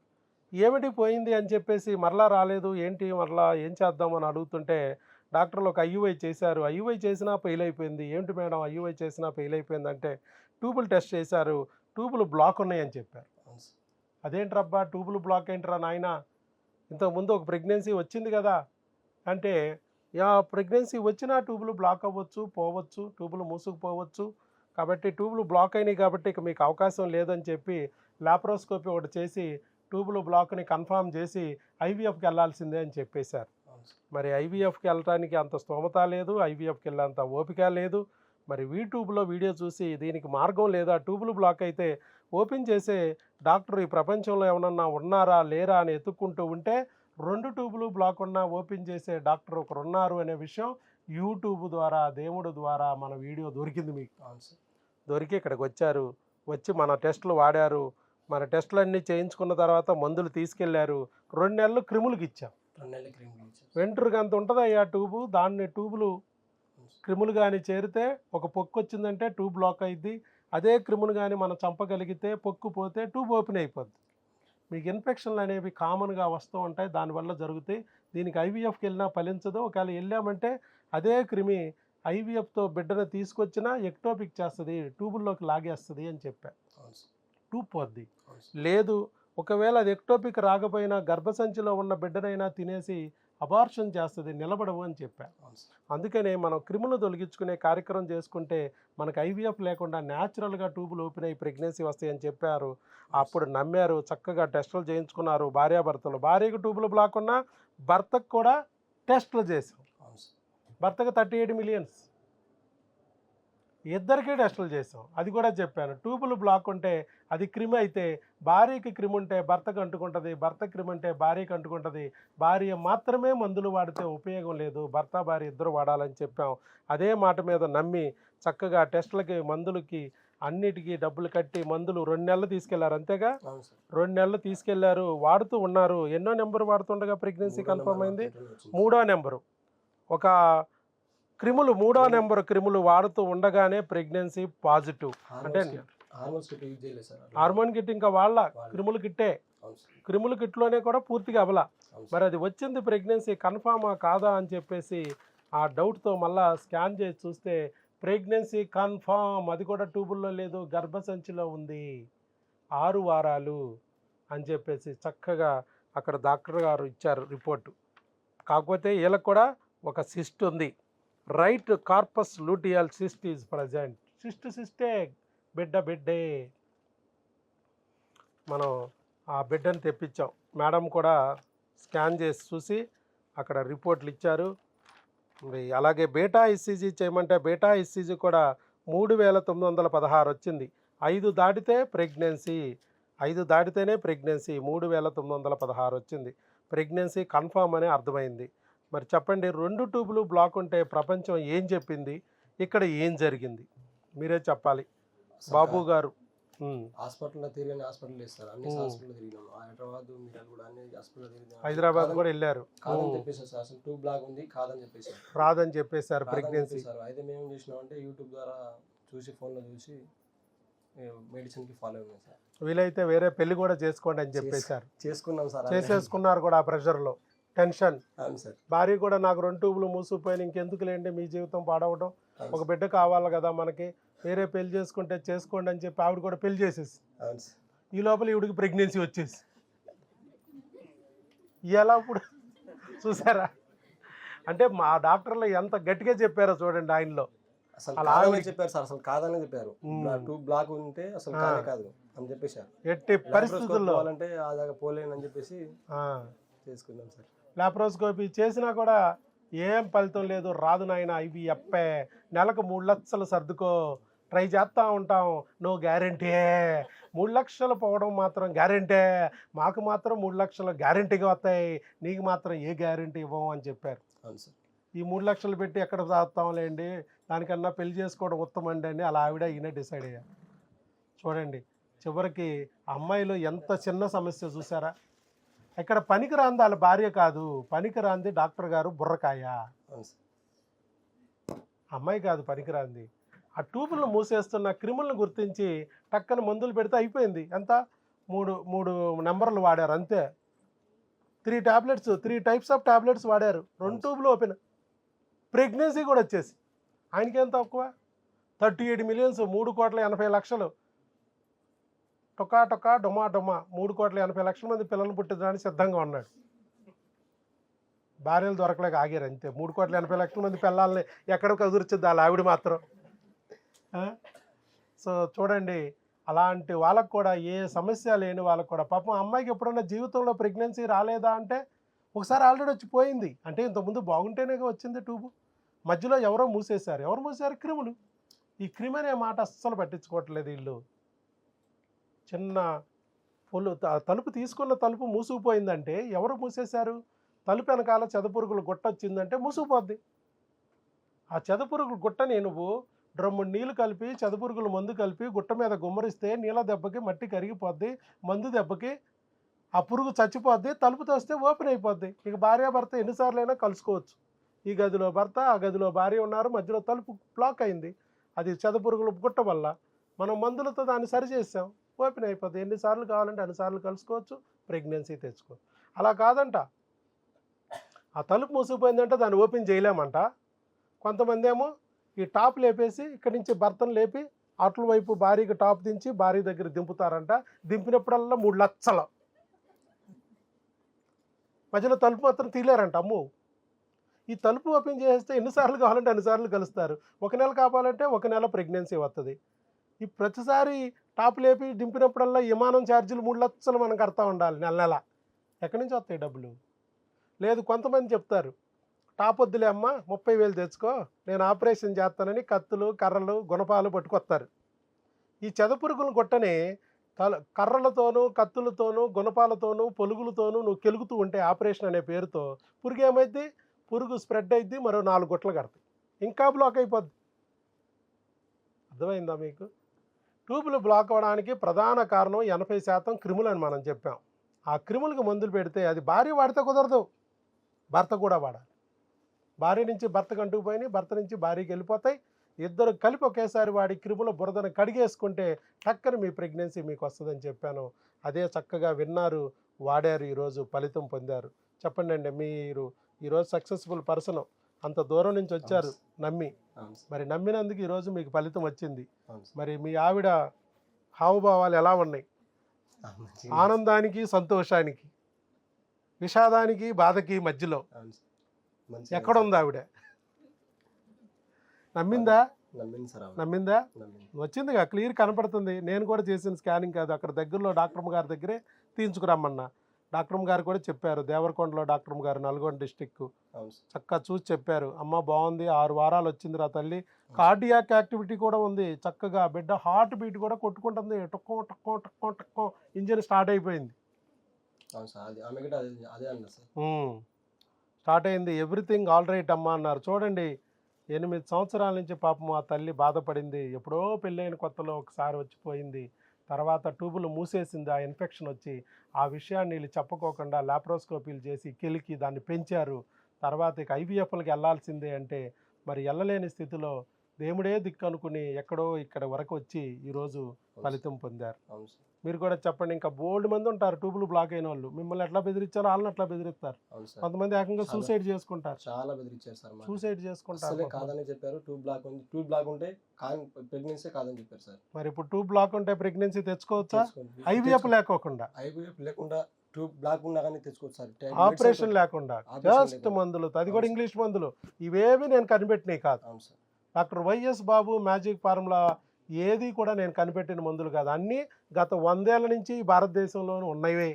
A: ఏమిటి పోయింది అని చెప్పేసి మరలా రాలేదు, ఏంటి మరలా ఏం చేద్దామని అడుగుతుంటే డాక్టర్లు ఒక ఐయుఐ చేశారు. ఐయుఐ చేసినా ఫెయిల్ అయిపోయింది. ఏమిటి మేడం ఐయుఐ చేసినా ఫెయిల్ అయిపోయిందంటే ట్యూబులు టెస్ట్ చేశారు, ట్యూబులు బ్లాక్ ఉన్నాయని చెప్పారు. అదేంట్రబ్బా ట్యూబులు బ్లాక్ ఏంట్రా నాయన, ఇంతకుముందు ఒక ప్రెగ్నెన్సీ వచ్చింది కదా అంటే, ప్రెగ్నెన్సీ వచ్చినా ట్యూబులు బ్లాక్ అవ్వచ్చు, పోవచ్చు, ట్యూబులు మూసుకుపోవచ్చు. కాబట్టి ట్యూబులు బ్లాక్ అయినాయి కాబట్టి ఇక మీకు అవకాశం లేదని చెప్పి లాప్రోస్కోపీ ఒకటి చేసి ట్యూబులు బ్లాక్ని కన్ఫర్మ్ చేసి ఐవీఎఫ్కి వెళ్ళాల్సిందే అని చెప్పేశారు. మరి ఐవీఎఫ్కి వెళ్ళటానికి అంత స్తోమత లేదు, ఐవీఎఫ్కి వెళ్ళేంత ఓపిక లేదు. మరి యూట్యూబ్లో వీడియో చూసి దీనికి మార్గం లేదా, ట్యూబులు బ్లాక్ అయితే ఓపెన్ చేసే డాక్టర్ ఈ ప్రపంచంలో ఏమన్నా ఉన్నారా లేరా అని ఎత్తుక్కుంటూ ఉంటే 2 ట్యూబులు బ్లాక్ ఉన్నా ఓపెన్ చేసే డాక్టర్ ఒకరు ఉన్నారు అనే విషయం యూట్యూబ్ ద్వారా, దేవుడు ద్వారా మన వీడియో దొరికింది మీకు. దొరికి ఇక్కడికి వచ్చారు, వచ్చి మన టెస్టులు వాడారు. మన టెస్టులు అన్నీ చేయించుకున్న తర్వాత మందులు తీసుకెళ్లారు. 2 నెలలు క్రిములకి ఇచ్చాం. వెంట్రుక అంత ఉంటుంది అయ్యా ట్యూబు, దాన్ని ట్యూబులు క్రిములు కానీ చేరితే ఒక పొక్కు వచ్చిందంటే ట్యూబ్ బ్లాక్ అయింది. అదే క్రిములు కానీ మనం చంపగలిగితే పొక్కు పోతే ట్యూబ్ ఓపెన్ అయిపోద్ది. మీకు ఇన్ఫెక్షన్లు అనేవి కామన్గా వస్తూ ఉంటాయి, దానివల్ల జరుగుతాయి. దీనికి ఐవీఎఫ్కి వెళ్ళినా ఫలించదు. ఒకవేళ వెళ్ళామంటే అదే క్రిమి ఐవీఎఫ్తో బిడ్డను తీసుకొచ్చినా ఎక్టోపిక్ చేస్తుంది, ట్యూబుల్లోకి లాగేస్తుంది అని చెప్పా. ట్యూబ్ పోద్ది. లేదు ఒకవేళ అది ఎక్టోపిక్ రాకపోయినా గర్భసంచిలో ఉన్న బిడ్డనైనా తినేసి అబార్షన్ చేస్తుంది, నిలబడవు అని చెప్పా. అందుకనే మనం క్రిములు తొలగించుకునే కార్యక్రమం చేసుకుంటే మనకు ఐవీఎఫ్ లేకుండా న్యాచురల్గా ట్యూబులు ఓపెన్ అయ్యి ప్రెగ్నెన్సీ వస్తాయని చెప్పారు. అప్పుడు నమ్మారు, చక్కగా టెస్టులు చేయించుకున్నారు భార్యాభర్తలు. భార్యకు ట్యూబులు బ్లాక్ ఉన్నా భర్తకు కూడా టెస్టులు చేసాం. భర్తకు 38 మిలియన్స్, ఇద్దరికీ టెస్టులు చేసాం. అది కూడా చెప్పాను, ట్యూబులు బ్లాక్ ఉంటే అది క్రిమి అయితే భార్యకి క్రిమి ఉంటే భర్తకు అంటుకుంటుంది, భర్త క్రిమి ఉంటే భార్యకి అంటుకుంటుంది. భార్య మాత్రమే మందులు వాడితే ఉపయోగం లేదు, భర్త భార్య ఇద్దరు వాడాలని చెప్పాం. అదే మాట మీద నమ్మి చక్కగా టెస్టులకి మందులకి అన్నిటికీ డబ్బులు కట్టి మందులు 2 నెలలు తీసుకెళ్లారు. అంతేగా 2 నెలలు తీసుకెళ్లారు, వాడుతూ ఉన్నారు. ఎన్నో నెంబర్ వాడుతుండగా ప్రెగ్నెన్సీ కన్ఫర్మ్ అయింది. 3వ నెంబరు ఒక క్రిములు, 3వ నెంబర్ క్రిములు వాడుతూ ఉండగానే ప్రెగ్నెన్సీ పాజిటివ్. అంటే హార్మోన్ కిట్ ఇంకా వాళ్ళ క్రిములు కిట్టే, క్రిములు కిట్లోనే కూడా పూర్తిగా అవలా. మరి అది వచ్చింది ప్రెగ్నెన్సీ కన్ఫామా కాదా అని చెప్పేసి ఆ డౌట్తో మళ్ళా స్కాన్ చేసి చూస్తే ప్రెగ్నెన్సీ కన్ఫామ్, అది కూడా ట్యూబుల్లో లేదు, గర్భసంచిలో ఉంది, 6 వారాలు అని చెప్పేసి చక్కగా అక్కడ డాక్టర్ గారు ఇచ్చారు రిపోర్టు. కాకపోతే వీళ్ళకి కూడా ఒక సిస్ట్ ఉంది, right corpus luteal cyst is present. సిస్టే, బిడ్డే. మనం ఆ బిడ్డను తెప్పించాం. మేడం కూడా స్కాన్ చేసి చూసి అక్కడ రిపోర్ట్లు ఇచ్చారు. మరి అలాగే బీటా ఈసీజీ చేయమంటే బీటా ఈసీజీ కూడా 3916 వచ్చింది. 5 దాటితే ప్రెగ్నెన్సీ, 5 దాటితేనే ప్రెగ్నెన్సీ, 3916 వచ్చింది. ప్రెగ్నెన్సీ కన్ఫామ్ అని అర్థమైంది. మరి చెప్పండి, 2 ట్యూబులు బ్లాక్ ఉంటే ప్రపంచం ఏం చెప్పింది, ఇక్కడ ఏం జరిగింది మీరే చెప్పాలి బాబు గారు.
D: హాస్పిటల్లో తిరిగిన హాస్పిటల్ ఇస్తారు, అన్ని హాస్పిటల్ తిరిగినాము. హైదరాబాద్ మీడియాలు కూడా అన్ని హాస్పిటల్ తిరిగినాము.
A: హైదరాబాద్ కూడా వెళ్ళారు.
D: కాదని చెప్పేసారు సార్, అసలు 2 బ్లాక్ ఉంది కాదని చెప్పేసారు,
A: రాదని చెప్పేశారు ప్రెగ్నెన్సీ.
D: అయితే మేము ఏం చేసినామంటే యూట్యూబ్ ద్వారా చూసి, ఫోన్లో చూసి మెడిసిన్కి ఫాలో అయ్యాం సార్.
A: వీలైతే వేరే పెళ్లి కూడా చేసుకోండి అని చెప్పేశారు.
D: చేసుకున్నాం సార్,
A: చేసేసుకున్నారు కూడా. ఆ ప్రెషర్లో టెన్షన్.
D: అవును సార్.
A: భార్య కూడా నాకు 2 ట్యూబులు మూసిపోయిన ఇంకెందుకు లేండి మీ జీవితం పాడవడం, ఒక బిడ్డ కావాలి కదా మనకి, వేరే పెళ్లి చేసుకుంటే చేసుకోండి అని చెప్పి ఆవిడ కూడా పెళ్లి చేసేసి ఈ లోపల ఈవిడికి ప్రెగ్నెన్సీ వచ్చేసి ఎలా ఇప్పుడు చూసారా? అంటే మా డాక్టర్లు ఎంత గట్టిగా చెప్పారో చూడండి. ఆయనలో
D: అసలు చెప్పారు సార్, అసలు కాదని చెప్పారు. 2 బ్లాక్ ఉంటే అసలు కాదు అని చెప్పేశారు.
A: ఎట్టి పరిస్థితుల్లో
D: అంటే ఆ దాకా పోలేను అని చెప్పేసి చేసుకున్నాం సార్.
A: లాప్రోస్కోపీ చేసినా కూడా ఏం ఫలితం లేదు. రాదు నాయన, ఇవి ఎప్పే నెలకు 3 లక్షలు సర్దుకో, ట్రై చేస్తూ ఉంటాం, నో గ్యారెంటీ. 3 లక్షలు పోవడం మాత్రం గ్యారెంటీ, మాకు మాత్రం 3 లక్షలు గ్యారెంటీగా వస్తాయి, నీకు మాత్రం ఏ గ్యారెంటీ ఇవ్వము అని చెప్పారు. ఈ 3 లక్షలు పెట్టి ఎక్కడ చదువుతాంలేండి, దానికన్నా పెళ్లి చేసుకోవడం ఉత్తమండి అని అలా ఆవిడ ఈయన డిసైడ్ అయ్యారు. చూడండి చివరికి అమ్మాయిలో ఎంత చిన్న సమస్య చూసారా? ఇక్కడ పనికి రాంది వాళ్ళ భార్య కాదు, పనికి రాంది డాక్టర్ గారు బుర్రకాయ. అమ్మాయి కాదు పనికి రాంది, ఆ ట్యూబులను మూసేస్తున్న క్రిములను గుర్తించి టక్కన మందులు పెడితే అయిపోయింది. ఎంత 3 నెంబర్లు వాడారు అంతే. 3 టాబ్లెట్స్, 3 టైప్స్ ఆఫ్ టాబ్లెట్స్ వాడారు, 2 ట్యూబులు ఓపెన్, ప్రెగ్నెన్సీ కూడా వచ్చేసి. ఆయనకేం తక్కువ, 38 మిలియన్స్, 3,80,00,000. టొకా డొమా 3,80,00,000 మంది పిల్లలు పుట్టించడానికి సిద్ధంగా ఉన్నాడు. భార్యలు దొరకలేక ఆగారు అంతే. 3,80,00,000 మంది పిల్లల్ని ఎక్కడ కుదుర్చుద్ది వాళ్ళ ఆవిడ మాత్రం. సో చూడండి, అలాంటి వాళ్ళకు కూడా ఏ సమస్య లేని వాళ్ళకు కూడా పాపం అమ్మాయికి ఎప్పుడన్నా జీవితంలో ప్రెగ్నెన్సీ రాలేదా అంటే ఒకసారి ఆల్రెడీ వచ్చి పోయింది. అంటే ఇంతకుముందు బాగుంటేనే వచ్చింది ట్యూబు, మధ్యలో ఎవరో మూసేశారు. ఎవరు మూసారు? క్రిములు. ఈ క్రిమి అనే మాట అస్సలు పట్టించుకోవట్లేదు వీళ్ళు. చిన్న తలుపు తీసుకున్న తలుపు మూసుకుపోయిందంటే ఎవరు మూసేశారు? తలుపు వెనకాల చెదపురుగులు గుట్ట వచ్చిందంటే మూసుకుపోద్ది. ఆ చెదపురుగులు గుట్టని నువ్వు డ్రమ్ము నీళ్ళు కలిపి చెదపురుగులు మందు కలిపి గుట్ట మీద గుమ్మరిస్తే నీళ్ళ దెబ్బకి మట్టి కరిగిపోద్ది, మందు దెబ్బకి ఆ పురుగు చచ్చిపోద్ది, తలుపు తోస్తే ఓపెన్ అయిపోద్ది. ఇక భార్యాభర్త ఎన్నిసార్లు అయినా కలుసుకోవచ్చు. ఈ గదిలో భర్త, ఆ గదిలో భార్య ఉన్నారు, మధ్యలో తలుపు బ్లాక్ అయింది. అది చెదపురుగుల గుట్ట వల్ల. మనం మందులతో దాన్ని సరిచేసాం, ఓపెన్ అయిపోతుంది. ఎన్నిసార్లు కావాలంటే అన్నిసార్లు కలుసుకోవచ్చు, ప్రెగ్నెన్సీ తెచ్చుకోవచ్చు. అలా కాదంట, ఆ తలుపు మూసిపోయిందంటే దాన్ని ఓపెన్ చేయలేమంట. కొంతమంది ఏమో ఈ టాప్ లేపేసి ఇక్కడి నుంచి భర్తను లేపి అట్ల వైపు భార్యకి టాప్ దించి భార్య దగ్గర దింపుతారంట. దింపినప్పుడల్లా 3 లక్షలు. మధ్యలో తలుపు మాత్రం తీలేరంట. అమ్ము, ఈ తలుపు ఓపెన్ చేస్తే ఎన్నిసార్లు కావాలంటే అన్నిసార్లు కలుస్తారు. 1 నెల కావాలంటే 1 నెల ప్రెగ్నెన్సీ వస్తుంది. ఈ ప్రతిసారి టాప్ లేపి దింపినప్పుడల్లా విమానం ఛార్జీలు 3 లక్షలు మనం కడతా ఉండాలి నెల నెల. ఎక్కడి నుంచి వస్తాయి డబ్బులు? లేదు, కొంతమంది చెప్తారు టాప్ వద్దులే అమ్మ 30,000 తెచ్చుకో, నేను ఆపరేషన్ చేస్తానని కత్తులు కర్రలు గుణపాలు పట్టుకొస్తారు. ఈ చెదపురుగులను కొట్టని కర్రలతోనూ కత్తులతోనూ గుణపాలతోనూ పొలుగులతోనూ నువ్వు కెలుగుతూ ఉంటే ఆపరేషన్ అనే పేరుతో పురుగు ఏమైద్ది? పురుగు స్ప్రెడ్ అయింది, మరో 4 గుట్లు కడతాయి, ఇంకా బ్లాక్ అయిపోద్ది. అర్థమైందా మీకు? ట్యూబులు బ్లాక్ అవ్వడానికి ప్రధాన కారణం 80% క్రిములు అని మనం చెప్పాం. ఆ క్రిములకు మందులు పెడితే అది భార్య వాడితే కుదరదు, భర్త కూడా వాడాలి. భార్య నుంచి భర్తకు అంటుకుపోయినాయి, భర్త నుంచి భార్యకి వెళ్ళిపోతాయి. ఇద్దరు కలిపి ఒకేసారి వాడి క్రిముల బురదను కడిగేసుకుంటే టక్కన మీ ప్రెగ్నెన్సీ మీకు వస్తుందని చెప్పాను. అదే చక్కగా విన్నారు, వాడారు, ఈరోజు ఫలితం పొందారు. చెప్పండి అండి, మీరు ఈరోజు సక్సెస్ఫుల్ పర్సన్, అంత దూరం నుంచి వచ్చారు నమ్మి, మరి నమ్మినందుకు ఈరోజు మీకు ఫలితం వచ్చింది. మరి మీ ఆవిడ హావభావాలు ఎలా ఉన్నాయి? ఆనందానికి సంతోషానికి, విషాదానికి బాధకి మధ్యలో ఎక్కడుంది ఆవిడ? నమ్మిందా? నమ్మిందా? వచ్చిందిగా, క్లియర్ కనపడుతుంది. నేను కూడా చేసిన స్కానింగ్ కాదు, అక్కడ దగ్గరలో డాక్టర్ గారి దగ్గరే తీయించుకురమ్మన్నా. డాక్టర్ గారు కూడా చెప్పారు, దేవరకొండలో డాక్టర్ గారు, నల్గొండ డిస్టిక్, చక్కగా చూసి చెప్పారు. అమ్మ బాగుంది, 6 వారాలు వచ్చింది రా తల్లి. కార్డియాక్ యాక్టివిటీ కూడా ఉంది, చక్కగా బిడ్డ హార్ట్ బీట్ కూడా కొట్టుకుంటుంది, టక్కో టక్కో టక్కో టక్కో ఇంజిన్ స్టార్ట్ అయిపోయింది. స్టార్ట్ అయింది, ఎవ్రీథింగ్ ఆల్ రైట్ అమ్మా అన్నారు. చూడండి, 8 సంవత్సరాల నుంచి పాపం ఆ తల్లి బాధపడింది. ఎప్పుడో పెళ్ళైన కొత్తలో ఒకసారి వచ్చిపోయింది, తర్వాత ట్యూబులు మూసేసింది, ఆ ఇన్ఫెక్షన్ వచ్చి. ఆ విషయాన్ని వీళ్ళు చెప్పుకోకుండా లాప్రోస్కోపీలు చేసి కెలికి దాన్ని పెంచారు. తర్వాత ఇక ఐవీఎఫ్లకి వెళ్ళాల్సిందే అంటే మరి వెళ్ళలేని స్థితిలో దేవుడే దిక్కు అనుకుని ఎక్కడో ఇక్కడ వరకు వచ్చి ఈరోజు ఫలితం పొందారు. మీరు కూడా చెప్పండి, ఇంకా బోల్డ్ మంది ఉంటారు ట్యూబులు బ్లాక్ అయిన వాళ్ళు. మిమ్మల్ని ఎట్లా బెదిరించారో వాళ్ళని అట్లా బెదిరిస్తారు. కొంతమంది ఏకంగా సూసైడ్ చేసుకుంటారు.
D: చాలా బెదిరించారు సార్.
A: సూసైడ్ చేసుకుంటారు.
D: కాదని చెప్పారు, ట్యూబ్ బ్లాక్ ఉంది, ట్యూబ్ బ్లాక్ ఉంటే ప్రెగ్నెన్సీ కాదని చెప్పారు సార్.
A: మరి ఇప్పుడు ట్యూబ్ బ్లాక్ ఉంటే ప్రెగ్నెన్సీ తెచ్చుకోవచ్చా? ఐవీఎఫ్ లేకోకుండా,
D: ఐవీఎఫ్ లేకుండా ట్యూబ్ బ్లాక్ ఉన్నా కానీ తెచ్చుకోవచ్చు సార్.
A: ఆపరేషన్ లేకుండా జస్ట్ మందులు, అది కూడా ఇంగ్లీష్ మందులు, ఇవేవి నేను కనిపెట్టినవి కాదు. డాక్టర్ వైఎస్ బాబు మ్యాజిక్ ఫార్ములా ఏది కూడా నేను కనిపెట్టిన మందులు కాదు. అన్నీ గత 100 ఏళ్ల నుంచి భారతదేశంలోనూ ఉన్నవే.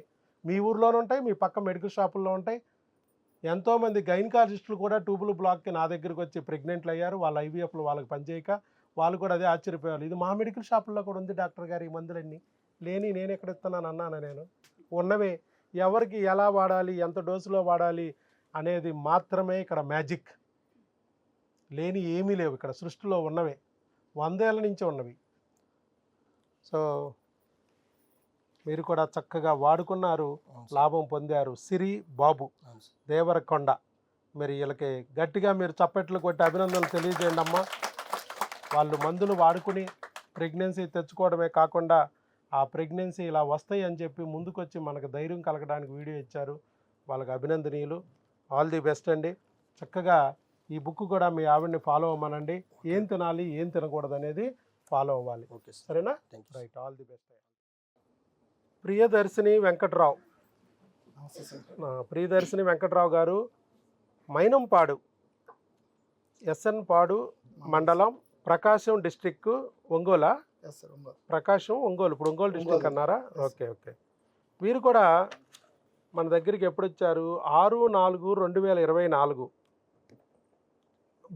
A: మీ ఊర్లోనూ ఉంటాయి, మీ పక్క మెడికల్ షాపుల్లో ఉంటాయి. ఎంతోమంది గైనకాలజిస్టులు కూడా ట్యూబుల్ బ్లాక్కి నా దగ్గరికి వచ్చి ప్రెగ్నెంట్లు అయ్యారు. వాళ్ళ ఐవీఎఫ్లు వాళ్ళకి పనిచేయక వాళ్ళు కూడా అదే ఆశ్చర్యపోయారు. ఇది మా మెడికల్ షాపుల్లో కూడా ఉంది డాక్టర్ గారు, ఈ మందులన్నీ లేని నేను ఎక్కడ ఇస్తున్నాను అన్నాను. నేను ఉన్నవే, ఎవరికి ఎలా వాడాలి, ఎంత డోసులో వాడాలి అనేది మాత్రమే ఇక్కడ మ్యాజిక్. లేని ఏమీ లేవు ఇక్కడ, సృష్టిలో ఉన్నవే 100 ఏళ్ల నుంచి ఉన్నవి. సో మీరు కూడా చక్కగా వాడుకున్నారు, లాభం పొందారు. సిరి బాబు, దేవరకొండ, మరి వీళ్ళకి గట్టిగా మీరు చప్పట్లు కొట్టి అభినందనలు తెలియజేయండి అమ్మా. వాళ్ళు మందులు వాడుకుని ప్రెగ్నెన్సీ తెచ్చుకోవడమే కాకుండా ఆ ప్రెగ్నెన్సీ ఇలా వస్తాయి అని చెప్పి ముందుకొచ్చి మనకు ధైర్యం కలగడానికి వీడియో ఇచ్చారు. వాళ్ళకి అభినందనీయులు. ఆల్ ది బెస్ట్ అండి. చక్కగా ఈ బుక్ కూడా మీ ఆవిడని ఫాలో అవ్వమనండి. ఏం తినాలి, ఏం తినకూడదు అనేది ఫాలో అవ్వాలి.
D: ఓకే
A: సరేనా? Right, all the best. Priyadarshini Venkatrao, Priyadarshini Venkatrao గారు మైనంపాడు, ఎస్ఎన్ పాడు మండలం, ప్రకాశం డిస్టిక్, ఒంగోలా? ప్రకాశం, ఒంగోలు. ఇప్పుడు ఒంగోలు డిస్టిక్ అన్నారా? Okay okay. వీరు కూడా మన దగ్గరికి ఎప్పుడు వచ్చారు? 6/4/2024.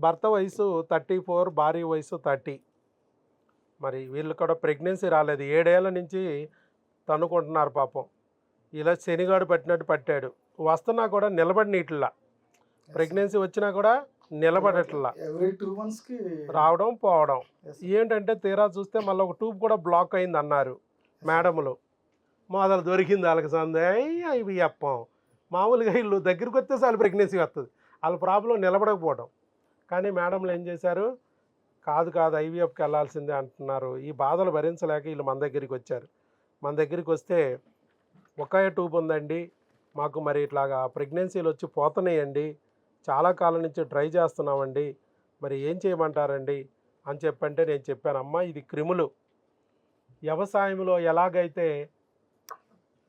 A: భర్త వయసు 34, భార్య వయసు 30. మరి వీళ్ళు కూడా ప్రెగ్నెన్సీ రాలేదు, 7 ఏళ్ల నుంచి తన్నుకుంటున్నారు పాపం. ఇలా శనిగాడు పట్టినట్టు పట్టాడు. వస్తున్నా కూడా నిలబడి నీటిలా, ప్రెగ్నెన్సీ వచ్చినా కూడా నిలబడట్లా, రావడం పోవడం. ఏంటంటే తీరా చూస్తే మళ్ళీ ఒక ట్యూబ్ కూడా బ్లాక్ అయింది అన్నారు మేడములు. మొదలు దొరికింది వాళ్ళకి సందే, ఇవి చెప్పం. మామూలుగా వీళ్ళు దగ్గరికి వస్తే చాలు ప్రెగ్నెన్సీ వస్తుంది, వాళ్ళ ప్రాబ్లం నిలబడకపోవడం. కానీ మేడంలు ఏం చేశారు? కాదు ఐవీఎఫ్కి వెళ్ళాల్సిందే అంటున్నారు. ఈ బాధలు భరించలేక వీళ్ళు మన దగ్గరికి వచ్చారు. మన దగ్గరికి వస్తే ఒకే ట్యూబ్ ఉందండి, మాకు మరి ఇట్లాగా ప్రెగ్నెన్సీలు వచ్చి పోతున్నాయండి, చాలా కాలం నుంచి ట్రై చేస్తున్నామండి, మరి ఏం చేయమంటారండి అని చెప్పంటే నేను చెప్పాను, అమ్మ ఇది క్రిములు. వ్యవసాయంలో ఎలాగైతే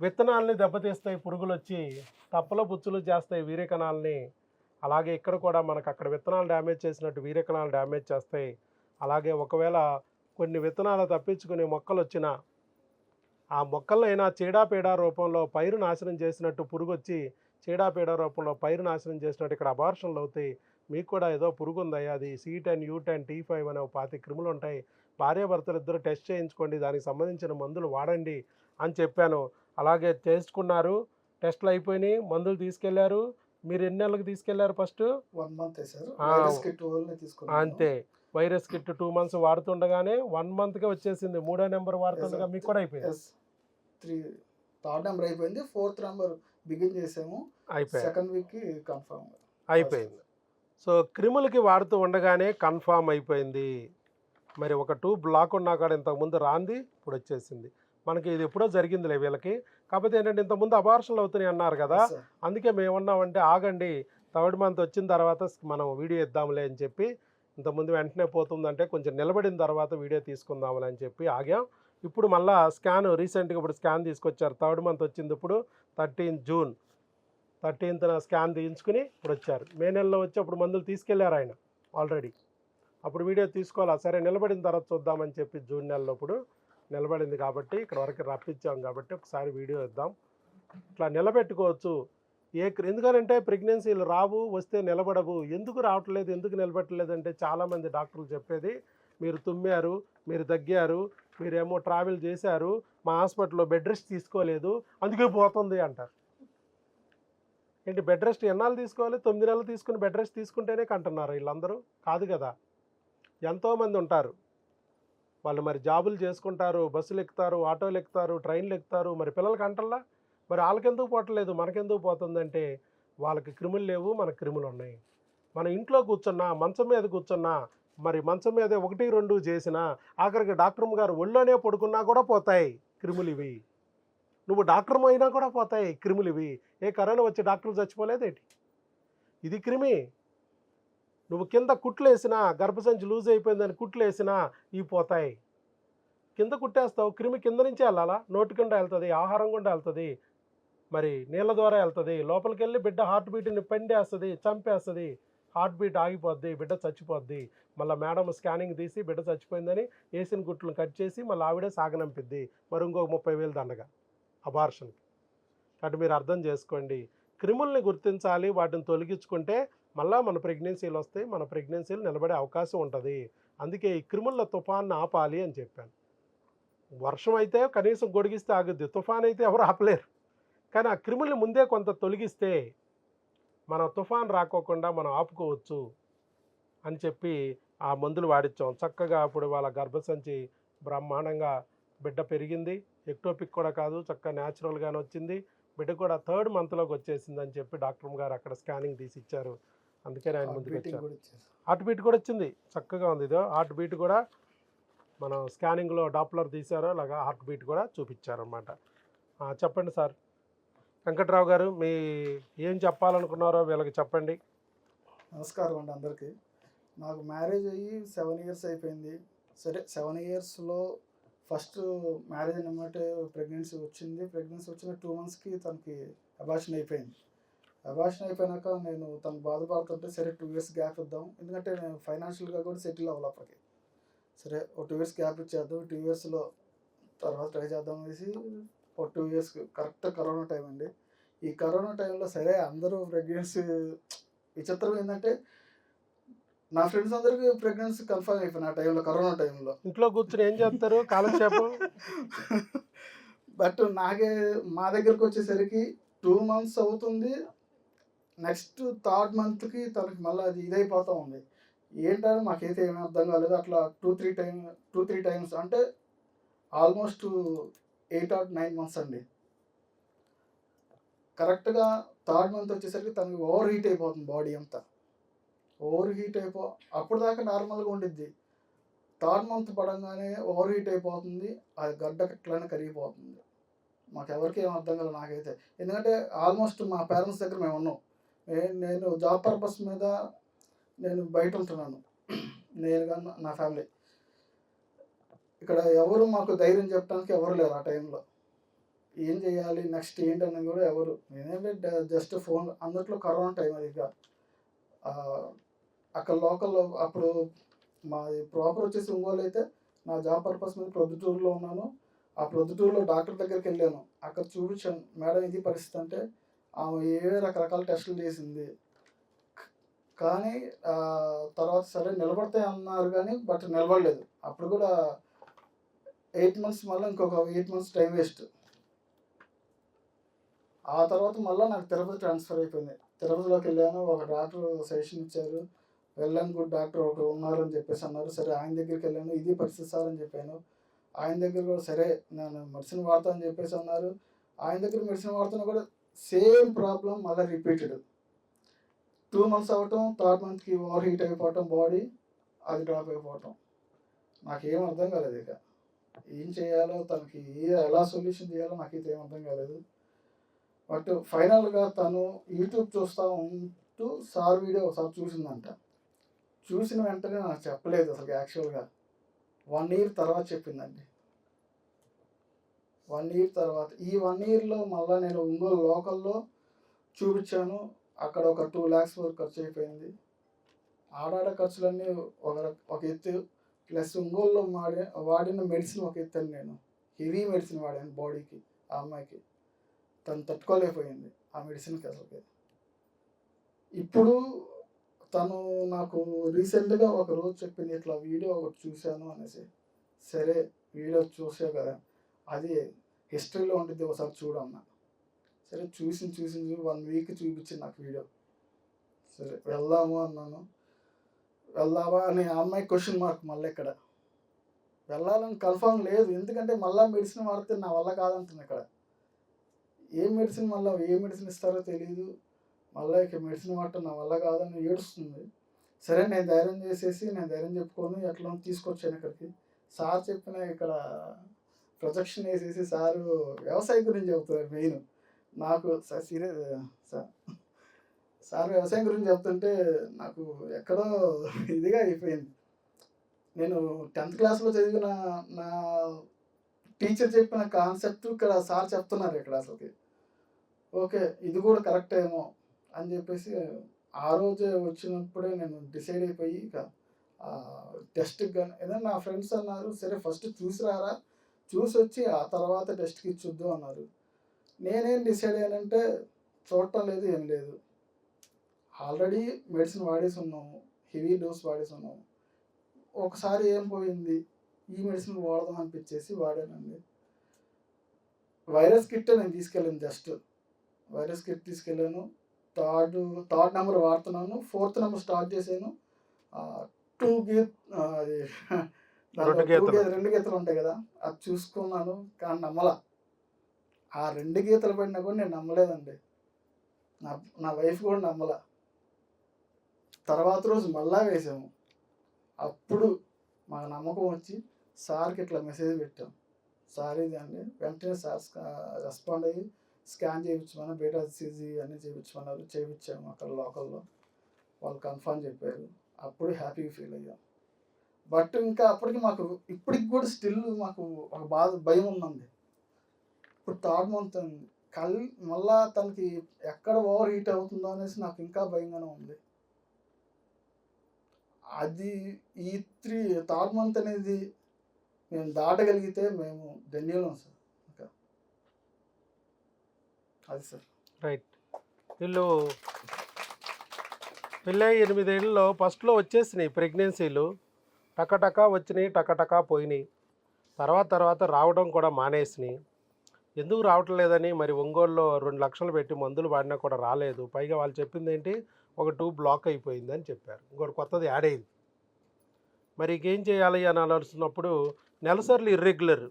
A: విత్తనాలని దెబ్బతీస్తాయి పురుగులు వచ్చి, తప్పల పుచ్చులు చేస్తాయి వీర్యకణాలని, అలాగే ఇక్కడ కూడా మనకు అక్కడ విత్తనాలు డ్యామేజ్ చేసినట్టు వీర్యకణాలు డ్యామేజ్ చేస్తాయి. అలాగే ఒకవేళ కొన్ని విత్తనాలు తప్పించుకునే మొక్కలు వచ్చినా ఆ మొక్కలనైనా చీడాపీడా రూపంలో పైరు నాశనం చేసినట్టు పురుగు వచ్చి చీడాపీడా రూపంలో పైరు నాశనం చేసినట్టు ఇక్కడ అబార్షన్లు అవుతాయి. మీకు కూడా ఏదో పురుగు ఉందా, అది C10, U10, T5 అనే 25 క్రిములు ఉంటాయి, భార్యాభర్తలు ఇద్దరు టెస్ట్ చేయించుకోండి, దానికి సంబంధించిన మందులు వాడండి అని చెప్పాను. అలాగే చేసుకున్నారు, టెస్టులు అయిపోయినాయి, మందులు తీసుకెళ్లారు. మీరు ఎన్ని నెలలకు తీసుకెళ్లారు? First
E: 1 month sir. Virus kit only తీసుకున్నాను.
A: అంతే, వైరస్ కిట్ 2 months వాడుతుండగానే 1 monthకే వచ్చేసింది. 3వ నెంబర్ వాడుతుండగా మీకు కూడా అయిపోయింది.
E: 3rd నెంబర్ అయిపోయింది, 4th నెంబర్ బిగిన్ చేసాము,
A: అయిపోయింది,
E: సెకండ్ వీక్ కి కన్ఫర్మ్
A: అయిపోయింది. సో క్రిములకి వాడుతూ ఉండగానే కన్ఫామ్ అయిపోయింది. మరి ఒక ట్యూబ్ బ్లాక్ ఉన్నా కూడా ఇంతకుముందు రాంది ఇప్పుడు వచ్చేసింది. మనకి ఇది ఎప్పుడో జరిగిందిలే వీళ్ళకి. కాకపోతే ఏంటంటే ఇంతకుముందు అబార్షన్లు అవుతున్నాయి అన్నారు కదా, అందుకే మేమన్నామంటే ఆగండి, 3rd month వచ్చిన తర్వాత మనం వీడియో ఇద్దాంలే అని చెప్పి, ఇంతకుముందు వెంటనే పోతుందంటే కొంచెం నిలబడిన తర్వాత వీడియో తీసుకుందాంలే అని చెప్పి ఆగాం. ఇప్పుడు మళ్ళీ స్కాన్ రీసెంట్గా ఇప్పుడు స్కాన్ తీసుకొచ్చారు. 3rd month వచ్చింది ఇప్పుడు 13 జూన్ 13th స్కాన్ తీయించుకుని ఇప్పుడు వచ్చారు. మే నెలలో వచ్చి అప్పుడు మందులు తీసుకెళ్లారు ఆయన ఆల్రెడీ. అప్పుడు వీడియో తీసుకోవాలా, సరే నిలబడిన తర్వాత చూద్దామని చెప్పి జూన్ నెలలో ఇప్పుడు నిలబడింది కాబట్టి ఇక్కడ వరకు రప్పించాం కాబట్టి ఒకసారి వీడియో ఇద్దాం. ఇట్లా నిలబెట్టుకోవచ్చు. ఎందుకనంటే ప్రెగ్నెన్సీలు రావు, వస్తే నిలబడవు. ఎందుకు రావట్లేదు, ఎందుకు నిలబెట్టలేదు అంటే చాలామంది డాక్టర్లు చెప్పేది, మీరు తుమ్మారు, మీరు దగ్గారు, మీరేమో ట్రావెల్ చేశారు, మా హాస్పిటల్లో బెడ్ రెస్ట్ తీసుకోలేదు అందుకే పోతుంది అంటారు. ఏంటి బెడ్ రెస్ట్ ఎన్నాళ్ళు తీసుకోవాలి? 9 నెలలు తీసుకుని బెడ్ రెస్ట్ తీసుకుంటేనే కంటున్నారు వీళ్ళందరూ? కాదు కదా, ఎంతోమంది ఉంటారు వాళ్ళు మరి జాబులు చేసుకుంటారు, బస్సులు ఎక్కుతారు, ఆటోలు ఎక్కుతారు, ట్రైన్లు ఎక్కుతారు, మరి పిల్లలకి అంటల్లా, మరి వాళ్ళకెందుకు పోవట్లేదు మనకెందుకు పోతుందంటే వాళ్ళకి క్రిములు లేవు, మనకు క్రిములు ఉన్నాయి. మన ఇంట్లో కూర్చున్నా, మంచం మీద కూర్చున్నా, మరి మంచం మీద 1, 2 చేసినా ఆఖరికి డాక్టర్ గారు ఒళ్ళోనే పడుకున్నా కూడా పోతాయి క్రిములు ఇవి. నువ్వు డాక్టర్ అయినా కూడా పోతాయి క్రిములు ఇవి. కరోనా వచ్చి డాక్టర్లు చచ్చిపోలేదేంటి? ఇది క్రిమి. నువ్వు కింద కుట్లు వేసినా, గర్భసంచి లూజ్ అయిపోయిందని కుట్లు వేసినా ఇవి పోతాయి. కింద కుట్టేస్తావు, క్రిమి కింద నుంచే వెళ్ళాలా, నోటి గుండా వెళ్తుంది, ఆహారం గుండా వెళ్తుంది, మరి నీళ్ళ ద్వారా వెళ్తుంది, లోపలికి వెళ్ళి బిడ్డ హార్ట్ బీట్ని పెండేస్తుంది, చంపేస్తుంది, హార్ట్ బీట్ ఆగిపోద్ది, బిడ్డ చచ్చిపోద్ది. మళ్ళీ మేడం స్కానింగ్ తీసి బిడ్డ చచ్చిపోయిందని వేసిన గుట్లను కట్ చేసి మళ్ళీ ఆవిడే సాగనంపిద్ది, మరి ఇంకొక 30,000 దండగా అబార్షన్కి. కాబట్టి మీరు అర్థం చేసుకోండి, క్రిముల్ని గుర్తించాలి, వాటిని తొలగించుకుంటే మళ్ళీ మన ప్రెగ్నెన్సీలు వస్తాయి, మన ప్రెగ్నెన్సీలు నిలబడే అవకాశం ఉంటుంది. అందుకే ఈ క్రిముల తుఫాన్ని ఆపాలి అని చెప్పాను. వర్షం అయితే కనీసం గొడిగిస్తే ఆగుద్ది, తుఫాన్ అయితే ఎవరు ఆపలేరు. కానీ ఆ క్రిముల్ని ముందే కొంత తొలగిస్తే మన తుఫాన్ రాకోకుండా మనం ఆపుకోవచ్చు అని చెప్పి ఆ మందులు వాడిచ్చాం. చక్కగా అప్పుడు వాళ్ళ గర్భసంచి బ్రహ్మాండంగా బిడ్డ పెరిగింది, ఎక్టోపిక్ కూడా కాదు, చక్కగా న్యాచురల్గానే వచ్చింది. బిడ్డ కూడా 3rd monthలోకి వచ్చేసింది అని చెప్పి డాక్టర్ గారు అక్కడ స్కానింగ్ తీసి ఇచ్చారు. అందుకని ఆయన ముందుకు వచ్చారు. హార్ట్ బీట్ కూడా వచ్చింది, చక్కగా ఉంది. ఇదో హార్ట్ బీట్ కూడా మనం స్కానింగ్లో డాప్లర్ తీశారో అలాగా హార్ట్ బీట్ కూడా చూపించారన్నమాట. చెప్పండి సార్ వెంకట్రావు గారు, మీ ఏం చెప్పాలనుకున్నారో వీళ్ళకి చెప్పండి.
E: నమస్కారం అండి అందరికీ. నాకు మ్యారేజ్ అయ్యి 7 years అయిపోయింది. సరే 7 yearsలో ఫస్ట్ మ్యారేజ్ అయినమాట ప్రెగ్నెన్సీ వచ్చింది. ప్రెగ్నెన్సీ వచ్చిన 2 monthsకి తనకి అబార్షన్ అయిపోయింది. అబార్షన్ అయిపోయినాక నేను తను బాధపడుతుంటే సరే 2 years గ్యాప్ ఇద్దాం, ఎందుకంటే నేను ఫైనాన్షియల్గా కూడా సెటిల్ అవ్వాలి అప్పటికి. సరే ఒక 2 years గ్యాప్ ఇచ్చేద్దాం, 2 yearsలో తర్వాత ట్రై చేద్దాం అనేసి ఒక 2 years కరెక్ట్ కరోనా టైం అండి. ఈ కరోనా టైంలో సరే అందరూ ప్రెగ్నెన్సీ, విచిత్రం ఏంటంటే నా ఫ్రెండ్స్ అందరికీ ప్రెగ్నెన్సీ కన్ఫర్మ్ అయిపోయింది ఆ టైంలో, కరోనా టైంలో.
A: ఇంట్లో కూర్చొని ఏం చేస్తారు కాలక్షేపం?
E: బట్ నాకే మా దగ్గరకు వచ్చేసరికి 2 months అవుతుంది, నెక్స్ట్ 3rd monthకి తనకి మళ్ళీ అది ఇదైపోతూ ఉంది. ఏంటని మాకైతే ఏమీ అర్థం కాలేదు. అట్లా 2-3 times అంటే ఆల్మోస్ట్ 8 or 9 months అండి. కరెక్ట్గా 3rd month వచ్చేసరికి తనకి ఓవర్ హీట్ అయిపోతుంది బాడీ అంతా. ఓవర్ హీట్ అప్పుడు దాకా నార్మల్గా ఉండిద్ది. థర్డ్ మంత్ పడంగానే ఓవర్ హీట్ అయిపోతుంది, అది గడ్డ ఎట్లనే కరిగిపోతుంది. మాకు ఎవరికి ఏం అర్థం కాలేదు నాకైతే. ఎందుకంటే ఆల్మోస్ట్ మా పేరెంట్స్ దగ్గర మేము ఉన్నాం. నేను జాబ్ పర్పస్ మీద నేను బయట ఉంటున్నాను, నేను కానీ నా ఫ్యామిలీ. ఇక్కడ ఎవరు మాకు ధైర్యం చెప్పడానికి ఎవరు లేరు ఆ టైంలో. ఏం చేయాలి నెక్స్ట్ ఏంటనేది కూడా ఎవరు. నేనేంటే జస్ట్ ఫోన్, అందుట్లో కరోనా టైం అది. ఇక అక్కడ లోకల్లో అప్పుడు మాది ప్రాపర్ వచ్చేసి ఒంగోలు అయితే, నా జాబ్ పర్పస్ మీద ప్రొద్దుటూరులో ఉన్నాను. ఆ ప్రొద్దుటూరులో డాక్టర్ దగ్గరికి వెళ్ళాను, అక్కడ చూపించాను, మేడం ఇది పరిస్థితి అంటే ఆమె ఏవే రకరకాల టెస్టులు చేసింది. కానీ తర్వాత సరే నిలబడతాయి అన్నారు కానీ బట్ నిలబడలేదు. అప్పుడు కూడా 8 months, మళ్ళీ ఇంకొక 8 months టైం వేస్ట్. ఆ తర్వాత మళ్ళీ నాకు తిరుపతి ట్రాన్స్ఫర్ అయిపోయింది. తిరుపతిలోకి వెళ్ళాను, ఒక డాక్టర్ సజెషన్ ఇచ్చారు, వెల్ అండ్ గుడ్ డాక్టర్ ఒకరు ఉన్నారని చెప్పేసి అన్నారు. సరే ఆయన దగ్గరికి వెళ్ళాను, ఇది పరిస్థితి సార్ అని చెప్పాను. ఆయన దగ్గర కూడా సరే నేను మెడిసిన్ వాడతా అని చెప్పేసి అన్నారు. ఆయన దగ్గర మెడిసిన్ వాడుతున్నా కూడా సేమ్ ప్రాబ్లం మళ్ళీ రిపీటెడ్. 2 months అవ్వటం, థర్డ్ మంత్కి ఓవర్ హీట్ అయిపోవటం బాడీ, అది డ్రాప్ అయిపోవటం. నాకేం అర్థం కాలేదు. ఇక ఏం చేయాలో, తనకి ఎలా సొల్యూషన్ చేయాలో నాకైతే ఏం అర్థం కాలేదు. బట్ ఫైనల్గా తను యూట్యూబ్ చూస్తూ ఉంటూ సార్ వీడియో ఒకసారి చూసిందంట. చూసిన వెంటనే నాకు చెప్పలేదు అసలు. యాక్చువల్గా 1 year తర్వాత చెప్పిందండి. 1 year తర్వాత, ఈ 1 yearలో మళ్ళీ నేను ఒంగోలు లోకల్లో చూపించాను. అక్కడ ఒక 2 lakhs వరకు ఖర్చు అయిపోయింది. ఆడాడ ఖర్చులన్నీ ఒక ఎత్తు, ప్లస్ ఒంగోలులో వాడిన మెడిసిన్ ఒక ఎత్తు. నేను హెవీ మెడిసిన్ వాడాను బాడీకి. ఆ అమ్మాయికి తను తట్టుకోలేకపోయింది ఆ మెడిసిన్కి అసలుకి. ఇప్పుడు తను నాకు రీసెంట్గా ఒక రోజు చెప్పింది, ఇట్లా వీడియో ఒకటి చూశాను అనేసి. సరే వీడియో చూసావు కదా, అది హిస్టరీలో ఉంటుంది, ఒకసారి చూడన్నా. సరే చూసి 1 week చూపించింది నాకు వీడియో. సరే వెళ్దాము అన్నాను. వెళ్దామా అని ఆ అమ్మాయి క్వశ్చన్ మార్క్. మళ్ళీ ఇక్కడ వెళ్ళాలని కన్ఫర్మ్ లేదు, ఎందుకంటే మళ్ళీ మెడిసిన్ వాడితే నా వల్ల కాదంటుంది. ఇక్కడ ఏ మెడిసిన్ ఇస్తారో తెలియదు. మళ్ళీ ఇక మెడిసిన్ వాడటం నా వల్ల కాదని ఏడుస్తుంది. సరే నేను ధైర్యం చెప్పుకొని ఎట్లా తీసుకొచ్చాను ఇక్కడికి. సార్ చెప్పిన ఇక్కడ ప్రొజెక్షన్ వేసేసి సారు వ్యవసాయం గురించి చెప్తున్నారు మెయిన్. నాకు సార్ వ్యవసాయం గురించి చెప్తుంటే నాకు ఎక్కడో ఇదిగా అయిపోయింది. నేను 10th classలో చదివిన నా టీచర్ చెప్పిన కాన్సెప్ట్ ఇక్కడ సార్ చెప్తున్నారు ఇక్కడ అసలుకి. ఓకే ఇది కూడా కరెక్ట్ ఏమో అని చెప్పేసి ఆ రోజే వచ్చినప్పుడే నేను డిసైడ్ అయిపోయి ఇక టెస్ట్కి కానీ ఏదైనా నా ఫ్రెండ్స్ అన్నారు, సరే ఫస్ట్ చూసి రారా, చూసి వచ్చి ఆ తర్వాత టెస్ట్కి ఇచ్చుద్దు అన్నారు. నేనేం డిసైడ్ అయ్యానంటే చూడటం లేదు, ఏం లేదు. ఆల్రెడీ మెడిసిన్ వాడేసి ఉన్నాము, హెవీ డోస్ వాడేసి ఉన్నాము. ఒకసారి ఏం పోయింది, ఈ మెడిసిన్ వాడదాం అనిపించేసి వాడానండి. వైరస్ కిట్ నేను తీసుకెళ్ళాను, జస్ట్ వైరస్ కిట్ తీసుకెళ్ళాను. థర్డ్ నెంబర్ వాడుతున్నాను, 4th నెంబర్ స్టార్ట్ చేశాను. 2 గీతలు ఉంటాయి కదా, అది చూసుకున్నాను కానీ నమ్మలా. ఆ 2 గీతలు పడినా కూడా నేను నమ్మలేదండి. నా వైఫ్ కూడా నమ్మలా. తర్వాత రోజు మళ్ళా వేసాము. అప్పుడు మాకు నమ్మకం వచ్చి సార్కి ఇట్లా మెసేజ్ పెట్టాం, సార్ ఇది అండి. వెంటనే సార్ రెస్పాండ్ అయ్యి స్కాన్ చేయించమని, బీటా సిజీ అన్నీ చేయించమన్నారు. చేయించాము అక్కడ లోకల్లో, వాళ్ళు కన్ఫర్మ్ చెప్పారు. అప్పుడు హ్యాపీగా ఫీల్ అయ్యాం. బట్ ఇంకా అప్పటికి ఇప్పటికి కూడా స్టిల్ మాకు ఒక భయం ఉందండి. ఇప్పుడు థర్డ్ మంత్ మళ్ళా తనకి ఎక్కడ ఓవర్ హీట్ అవుతుందో అనేసి నాకు ఇంకా భయంగానే ఉంది. అది ఈ థర్డ్ మంత్ అనేది మేము దాటగలిగితే మేము ధన్యులం సార్. ఇంకా అది సార్.
A: రైట్. వీళ్ళు పెళ్ళి 8 ఏళ్ళలో ఫస్ట్లో వచ్చేసినాయి ప్రెగ్నెన్సీలు, టకటకా వచ్చినాయి, టకటకా పోయినాయి. తర్వాత రావడం కూడా మానేసినాయి. ఎందుకు రావటం లేదని మరి ఒంగోలులో 2 లక్షలు పెట్టి మందులు వాడినా కూడా రాలేదు. పైగా వాళ్ళు చెప్పింది ఏంటి, ఒక 2 బ్లాక్ అయిపోయింది అని చెప్పారు. ఇంకోటి కొత్తది యాడ్ అయింది. మరి ఇంకేం చేయాలి అని ఆలోచిస్తున్నప్పుడు నెలసర్లు ఇర్రెగ్యులర్,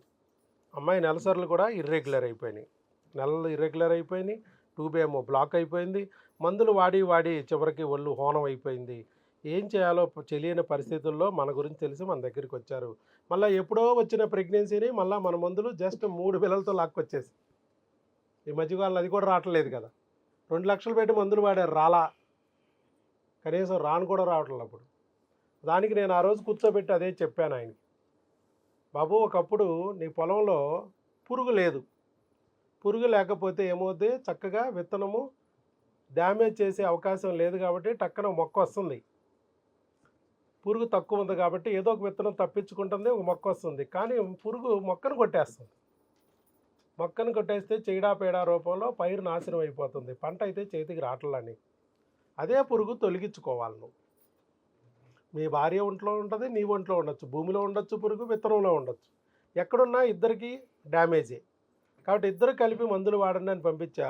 A: అమ్మాయి నెలసర్లు కూడా ఇర్రెగ్యులర్ అయిపోయినాయి. నెలలు ఇర్రెగ్యులర్ అయిపోయినాయి, 2 ఏమో బ్లాక్ అయిపోయింది. మందులు వాడి చివరికి ఒళ్ళు హోనం అయిపోయింది. ఏం చేయాలో తెలియని పరిస్థితుల్లో మన గురించి తెలిసి మన దగ్గరికి వచ్చారు. మళ్ళీ ఎప్పుడో వచ్చిన ప్రెగ్నెన్సీని మళ్ళీ మన మందులు జస్ట్ 3 పిల్లలతో లాక్కొచ్చేసి ఈ మధ్యకాలంలో అది కూడా రావట్లేదు కదా. 2 లక్షలు పెట్టి మందులు వాడారు, రాలా, కనీసం రాను కూడా రావట్లేదు. అప్పుడు దానికి నేను ఆ రోజు కూర్చోబెట్టి అదే చెప్పాను ఆయనకి, బాబు ఒకప్పుడు నీ పొలంలో పురుగు లేదు, పురుగు లేకపోతే ఏమవుద్ది, చక్కగా విత్తనము డ్యామేజ్ చేసే అవకాశం లేదు కాబట్టి టక్కన మొక్క వస్తుంది. పురుగు తక్కువ ఉంది కాబట్టి ఏదో ఒక విత్తనం తప్పించుకుంటుంది, ఒక మొక్క వస్తుంది. కానీ పురుగు మొక్కను కొట్టేస్తుంది. మొక్కను కొట్టేస్తే చీడా రూపంలో పైరు నాశనం అయిపోతుంది, పంట అయితే చేతికి రావట్లని. అదే పురుగు తొలగించుకోవాలి నువ్వు. మీ భార్య ఒంట్లో ఉంటుంది, నీ ఒంట్లో ఉండొచ్చు, భూమిలో ఉండొచ్చు, పురుగు విత్తనంలో ఉండొచ్చు, ఎక్కడున్నా ఇద్దరికి డ్యామేజే. కాబట్టి ఇద్దరు కలిపి మందులు వాడండి అని పంపించా.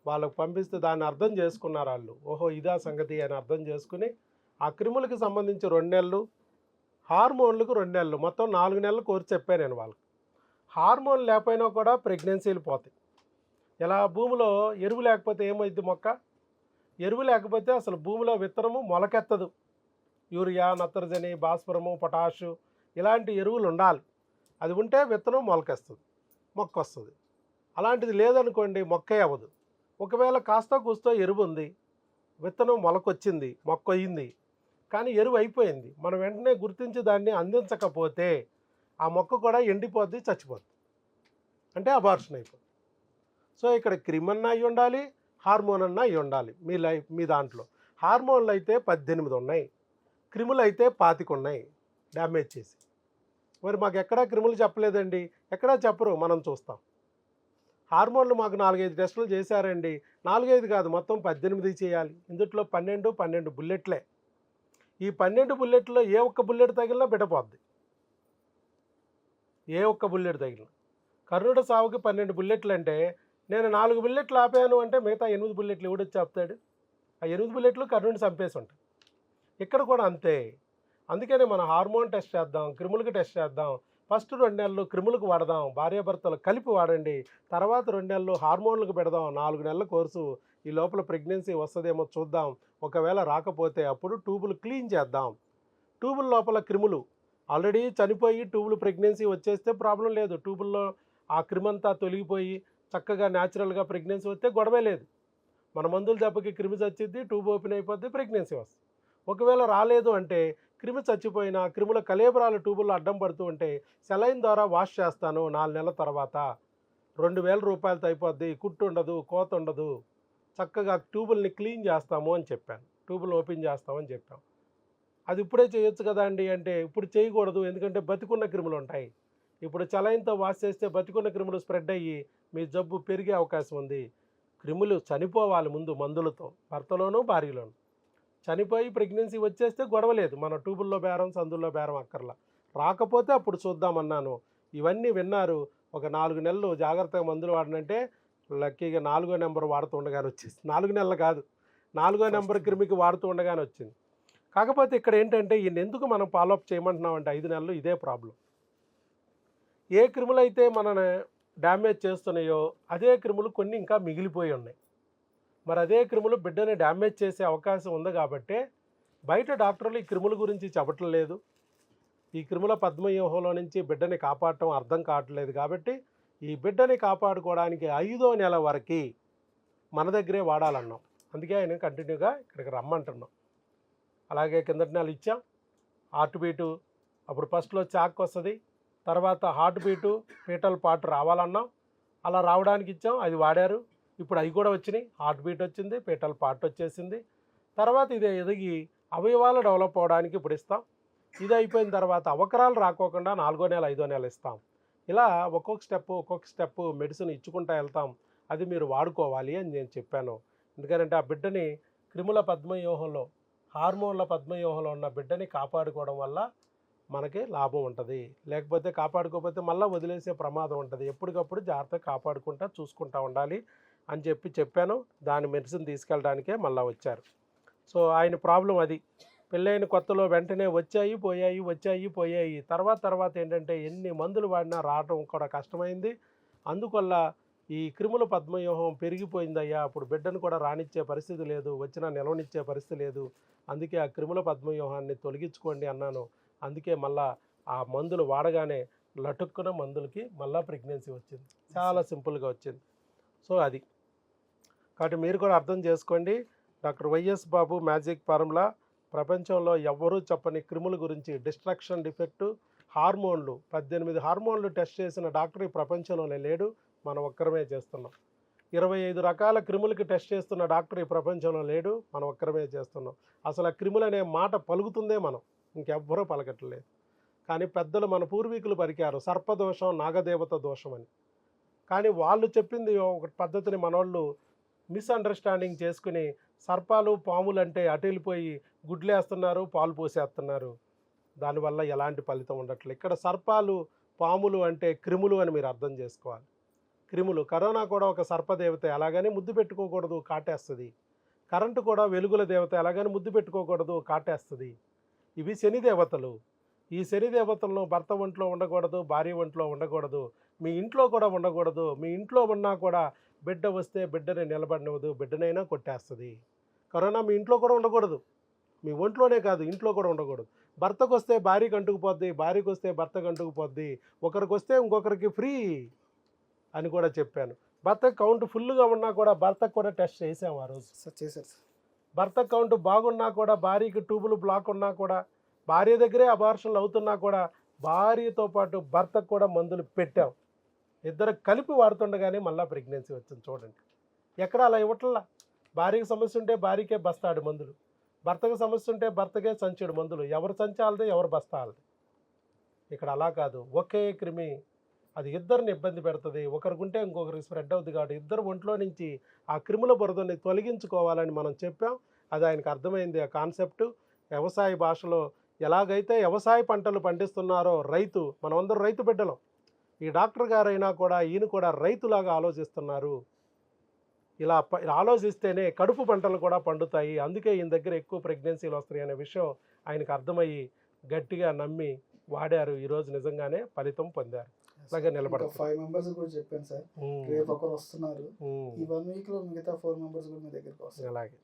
A: వాళ్ళకు పంపిస్తే దాన్ని అర్థం చేసుకున్నారు వాళ్ళు, ఓహో ఇదా సంగతి అని అర్థం చేసుకుని ఆ క్రిములకి సంబంధించి 2 నెలలు, హార్మోన్లకు 2 నెలలు, మొత్తం 4 నెలలు కోర్సు చెప్పాను నేను వాళ్ళకి. హార్మోన్ లేకపోయినా కూడా ప్రెగ్నెన్సీలు పోతాయి. ఇలా భూమిలో ఎరువు లేకపోతే ఏమైంది, మొక్క ఎరువు లేకపోతే అసలు భూమిలో విత్తనము మొలకెత్తదు. యూరియా, నత్రజని, భాస్వరము, పొటాషు ఇలాంటి ఎరువులు ఉండాలి. అది ఉంటే విత్తనం మొలకెస్తుంది, మొక్క వస్తుంది. అలాంటిది లేదనుకోండి, మొక్కే అవ్వదు. ఒకవేళ కాస్త కూస్తో ఎరువు ఉంది, విత్తనం మొలకొచ్చింది, మొక్క అయ్యింది, కానీ ఎరువు అయిపోయింది, మనం వెంటనే గుర్తించి దాన్ని అందించకపోతే ఆ మొక్క కూడా ఎండిపోద్ది, చచ్చిపోద్ది, అంటే అబార్షన్ అయిపోద్ది. సో ఇక్కడ క్రిమన్నా అయి ఉండాలి, హార్మోన్ అన్నా అయి ఉండాలి. మీ దాంట్లో హార్మోన్లు అయితే 18 ఉన్నాయి, క్రిములు అయితే 25 ఉన్నాయి డ్యామేజ్ చేసి. మరి మాకు ఎక్కడా క్రిములు చెప్పలేదండి, ఎక్కడా చెప్పరు, మనం చూస్తాం. హార్మోన్లు మాకు 4-5 టెస్టులు చేశారండి, 4-5 కాదు మొత్తం 18 చేయాలి. ఇందులో 12 బుల్లెట్లే. ఈ 12 బుల్లెట్లో ఏ ఒక్క బుల్లెట్ తగిలినా బిడ్డపోద్ది, ఏ ఒక్క బుల్లెట్ తగిలిన. కర్ణుడి సావుకి 12 బుల్లెట్లు అంటే నేను 4 బుల్లెట్లు ఆపాను అంటే మిగతా 8 బుల్లెట్లు ఎవడొచ్చి ఆపుతాడు? ఆ 8 బుల్లెట్లు కర్ణుడిని చంపేసి ఉంటాయి. ఇక్కడ కూడా అంతే. అందుకనే మనం హార్మోన్ టెస్ట్ చేద్దాం, క్రిములకు టెస్ట్ చేద్దాం. ఫస్ట్ 2 నెలలు క్రిములకు వాడదాం, భార్యాభర్తలు కలిపి వాడండి. తర్వాత 2 నెలలు హార్మోన్లకు పెడదాం. 4 నెలల కోర్సు. ఈ లోపల ప్రెగ్నెన్సీ వస్తుందేమో చూద్దాం. ఒకవేళ రాకపోతే అప్పుడు ట్యూబులు క్లీన్ చేద్దాం. ట్యూబుల లోపల క్రిములు ఆల్రెడీ చనిపోయి ట్యూబులు ప్రెగ్నెన్సీ వచ్చేస్తే ప్రాబ్లం లేదు. ట్యూబుల్లో ఆ క్రిమంతా తొలగిపోయి చక్కగా న్యాచురల్గా ప్రెగ్నెన్సీ వస్తే గొడవే లేదు. మన మందుల దెబ్బకి క్రిమి చచ్చిద్ది, ట్యూబ్ ఓపెన్ అయిపోద్ది, ప్రెగ్నెన్సీ వస్తుంది. ఒకవేళ రాలేదు అంటే క్రిమి చచ్చిపోయినా క్రిముల కలేబరాలు ట్యూబుల్లో అడ్డం పడుతూ ఉంటే సెలైన్ ద్వారా వాష్ చేస్తాను 4 నెలల తర్వాత. 2000 రూపాయలతో అయిపోద్ది, కుట్టు ఉండదు, కోత ఉండదు, చక్కగా ట్యూబుల్ని క్లీన్ చేస్తాము అని చెప్పాను, ట్యూబులు ఓపెన్ చేస్తామని చెప్పాం. అది ఇప్పుడే చేయొచ్చు కదా అండి అంటే ఇప్పుడు చేయకూడదు, ఎందుకంటే బతికున్న క్రిములు ఉంటాయి. ఇప్పుడు సెలైన్తో వాష్ చేస్తే బతికున్న క్రిములు స్ప్రెడ్ అయ్యి మీ జబ్బు పెరిగే అవకాశం ఉంది. క్రిములు చనిపోవాలి ముందు మందులతో, భర్తలోనూ భార్యలోనూ. చనిపోయి ప్రెగ్నెన్సీ వచ్చేస్తే గొడవలేదు, మన ట్యూబుల్లో బేరం, సందుల్లో బేరం అక్కర్లా. రాకపోతే అప్పుడు చూద్దామన్నాను. ఇవన్నీ విన్నారు. ఒక 4 నెలలు జాగ్రత్తగా మందులు వాడనంటే లక్కీగా 4వ నెంబర్ వాడుతూ ఉండగానే వచ్చేసి, 4 నెలలు కాదు, 4వ నెంబర్ క్రిమికి వాడుతూ ఉండగానే వచ్చింది. కాకపోతే ఇక్కడ ఏంటంటే ఈయన ఎందుకు మనం ఫాలోఅప్ చేయమంటున్నామంటే 5 నెలలు ఇదే ప్రాబ్లం. ఏ క్రిములు అయితే మనని డ్యామేజ్ చేస్తున్నాయో అదే క్రిములు కొన్ని ఇంకా మిగిలిపోయి ఉన్నాయి. మరి అదే క్రిములు బిడ్డని డ్యామేజ్ చేసే అవకాశం ఉంది కాబట్టి బయట డాక్టర్లు ఈ క్రిముల గురించి చెప్పటం లేదు. ఈ క్రిముల పద్మవ్యూహంలో నుంచి బిడ్డని కాపాడటం అర్థం కావట్లేదు. కాబట్టి ఈ బిడ్డని కాపాడుకోవడానికి 5వ నెల వరకు మన దగ్గరే వాడాలన్నాం. అందుకే ఆయన కంటిన్యూగా ఇక్కడికి రమ్మంటున్నాం. అలాగే కిందటి నెల ఇచ్చాం హార్ట్ బీటు, అప్పుడు ఫస్ట్లో చాక్ వస్తుంది, తర్వాత హార్ట్ బీటు ఫీటల్ పార్ట్ రావాలన్నాం. అలా రావడానికి ఇచ్చాం, అది వాడారు. ఇప్పుడు అవి కూడా వచ్చినాయి, హార్ట్ బీట్ వచ్చింది, ఫీటల్ పార్ట్ వచ్చేసింది. తర్వాత ఇది ఎదిగి అవయవాలు డెవలప్ అవ్వడానికి ఇప్పుడు ఇస్తాం. ఇది అయిపోయిన తర్వాత అవకరాలు రాకోకుండా 4వ నెల 5వ నెల ఇస్తాం. ఇలా ఒక్కొక్క స్టెప్ మెడిసిన్ ఇచ్చుకుంటూ వెళ్తాం. అది మీరు వాడుకోవాలి అని నేను చెప్పాను. ఎందుకంటే ఆ బిడ్డని క్రిముల పద్మవ్యూహంలో, హార్మోన్ల పద్మవ్యూహంలో ఉన్న బిడ్డని కాపాడుకోవడం వల్ల మనకి లాభం ఉంటుంది. లేకపోతే కాపాడుకోకపోతే మళ్ళీ వదిలేసే ప్రమాదం ఉంటుంది. ఎప్పటికప్పుడు జాగ్రత్తగా కాపాడుకుంటా చూసుకుంటూ ఉండాలి అని చెప్పాను. దాని మెడిసిన్ తీసుకెళ్ళడానికే మళ్ళీ వచ్చారు. సో ఆయన ప్రాబ్లం అది. పెళ్ళైన కొత్తలో వెంటనే వచ్చాయి పోయాయి. తర్వాత ఏంటంటే ఎన్ని మందులు వాడినా రావడం కూడా కష్టమైంది. అందువల్ల ఈ క్రిముల పద్మవ్యూహం పెరిగిపోయిందయ్యా, అప్పుడు బిడ్డను కూడా రానిచ్చే పరిస్థితి లేదు, వచ్చినా నిలవనిచ్చే పరిస్థితి లేదు, అందుకే ఆ క్రిముల పద్మవ్యూహాన్ని తొలగించుకోండి అన్నాను. అందుకే మళ్ళా ఆ మందులు వాడగానే లటుక్కున మందులకి మళ్ళా ప్రెగ్నెన్సీ వచ్చింది. చాలా సింపుల్గా వచ్చింది. సో అది కాబట్టి మీరు కూడా అర్థం చేసుకోండి. డాక్టర్ వైఎస్ బాబు మ్యాజిక్ ఫార్ములా ప్రపంచంలో ఎవ్వరూ చెప్పని క్రిముల గురించి, డిస్ట్రక్షన్ డిఫెక్టు, హార్మోన్లు 18 హార్మోన్లు టెస్ట్ చేసిన డాక్టర్ ఈ ప్రపంచంలోనే లేడు, మనం ఒక్కరమే చేస్తున్నాం. 25 రకాల క్రిములకి టెస్ట్ చేస్తున్న డాక్టర్ ఈ ప్రపంచంలో లేడు, మనం ఒక్కరమే చేస్తున్నాం. అసలు ఆ క్రిములు అనే మాట పలుకుతుందే మనం, ఇంకెవ్వరూ పలకట్లేదు. కానీ పెద్దలు మన పూర్వీకులు పలికారు సర్పదోషం, నాగదేవత దోషం అని. కానీ వాళ్ళు చెప్పింది ఒక పద్ధతిని మనోళ్ళు మిస్అండర్స్టాండింగ్ చేసుకుని సర్పాలు పాములు అంటే అటు వెళ్ళిపోయి గుడ్లేస్తున్నారు, పాలు పోసేస్తున్నారు. దానివల్ల ఎలాంటి ఫలితం ఉండట్లేదు. ఇక్కడ సర్పాలు పాములు అంటే క్రిములు అని మీరు అర్థం చేసుకోవాలి. క్రిములు, కరోనా కూడా ఒక సర్పదేవత, అలాగని ముద్దు పెట్టుకోకూడదు, కాటేస్తుంది. కరెంటు కూడా వెలుగుల దేవత, అలాగని ముద్దు పెట్టుకోకూడదు, కాటేస్తుంది. ఇవి శని దేవతలు. ఈ శని దేవతలను భర్త ఒంట్లో ఉండకూడదు, భార్య ఒంట్లో ఉండకూడదు, మీ ఇంట్లో కూడా ఉండకూడదు. మీ ఇంట్లో ఉన్నా కూడా బిడ్డ వస్తే బిడ్డని నిలబడినవదు, బిడ్డనైనా కొట్టేస్తుంది. కరోనా మీ ఇంట్లో కూడా ఉండకూడదు, మీ ఒంట్లోనే కాదు ఇంట్లో కూడా ఉండకూడదు. భర్తకు వస్తే భార్యకి అంటుకుపోద్ది, భార్యకు వస్తే భర్తకు అంటుకుపోద్ది, ఒకరికి వస్తే ఇంకొకరికి ఫ్రీ అని కూడా చెప్పాను. భర్త కౌంట్ ఫుల్గా ఉన్నా కూడా భర్తకు కూడా టెస్ట్ చేసాము ఆ రోజు.
E: సార్ చేశారు సార్.
A: భర్త కౌంట్ బాగున్నా కూడా, భార్యకి ట్యూబులు బ్లాక్ ఉన్నా కూడా, భార్య దగ్గరే అబార్షన్లు అవుతున్నా కూడా భార్యతో పాటు భర్తకు కూడా మందులు పెట్టాం. ఇద్దరు కలిపి వాడుతుండగానే మళ్ళీ ప్రెగ్నెన్సీ వచ్చింది. చూడండి, ఎక్కడ అలా ఇవ్వట్లా. భార్యకి సమస్య ఉంటే భార్యకే బస్తాడు మందులు, భర్తకు సమస్య ఉంటే భర్తకే సంచుడు మందులు. ఎవరు సంచాలదే, ఎవరు బస్తాలది. ఇక్కడ అలా కాదు, ఒకే క్రిమి అది ఇద్దరిని ఇబ్బంది పెడుతుంది, ఒకరికుంటే ఇంకొకరికి స్ప్రెడ్ అవుతుంది. కాబట్టి ఇద్దరు ఒంట్లో నుంచి ఆ క్రిముల బురదని తొలగించుకోవాలని మనం చెప్పాం. అది ఆయనకు అర్థమైంది ఆ కాన్సెప్టు. వ్యవసాయ భాషలో ఎలాగైతే వ్యవసాయ పంటలు పండిస్తున్నారో రైతు, మనమందరం రైతు బిడ్డలం. ఈ డాక్టర్ గారైనా కూడా ఈయన కూడా రైతులాగా ఆలోచిస్తున్నారు. ఇలా ఆలోచిస్తేనే కడుపు పంటలు కూడా పండుతాయి, అందుకే ఈయన దగ్గర ఎక్కువ ప్రెగ్నెన్సీలు వస్తాయి అనే విషయం ఆయనకు అర్థమయ్యి గట్టిగా నమ్మి వాడారు. ఈరోజు నిజంగానే ఫలితం పొందారు. అలాగే నిలబడతారు.
E: 5 మెంబర్స్ కూడా చెప్పాను సార్, రేపు ఒకరు వస్తున్నారు. ఈ 1 వీక్ లో మిగతా 4 మెంబర్స్ కూడా మీ దగ్గరికి వస్తారు.
A: అలాగే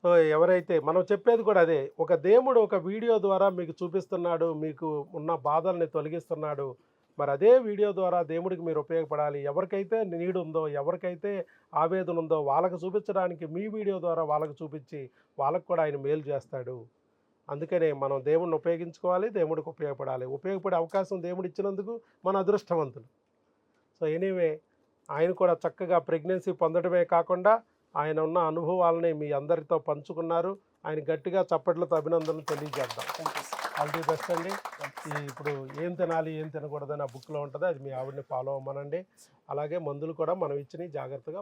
A: సో ఎవరైతే మనం చెప్పేది కూడా అదే, ఒక దేవుడు ఒక వీడియో ద్వారా మీకు చూపిస్తున్నాడు, మీకు ఉన్న బాధల్ని తొలగిస్తున్నాడు. మరి అదే వీడియో ద్వారా దేవుడికి మీరు ఉపయోగపడాలి. ఎవరికైతే నీడ్ ఉందో, ఎవరికైతే ఆవేదన ఉందో వాళ్ళకు చూపించడానికి మీ వీడియో ద్వారా వాళ్ళకు చూపించి వాళ్ళకు కూడా ఆయన మేలు చేస్తాడు. అందుకనే మనం దేవుడిని ఉపయోగించుకోవాలి, దేవుడికి ఉపయోగపడాలి. ఉపయోగపడే అవకాశం దేవుడు ఇచ్చినందుకు మన అదృష్టవంతులు. సో ఎనీవే, ఆయన కూడా చక్కగా ప్రెగ్నెన్సీ పొందడమే కాకుండా ఆయన ఉన్న అనుభవాలని మీ అందరితో పంచుకున్నారు. ఆయన గట్టిగా చప్పట్లతో అభినందనలు తెలియజేద్దాం. ఆల్ ది బెస్ట్ అండి. ఇప్పుడు ఏం తినాలి ఏం తినకూడదని ఆ బుక్లో ఉంటుంది, అది మీ ఆవిడని ఫాలో అవ్వమనండి. అలాగే మందులు కూడా మనం ఇచ్చినవి జాగ్రత్తగా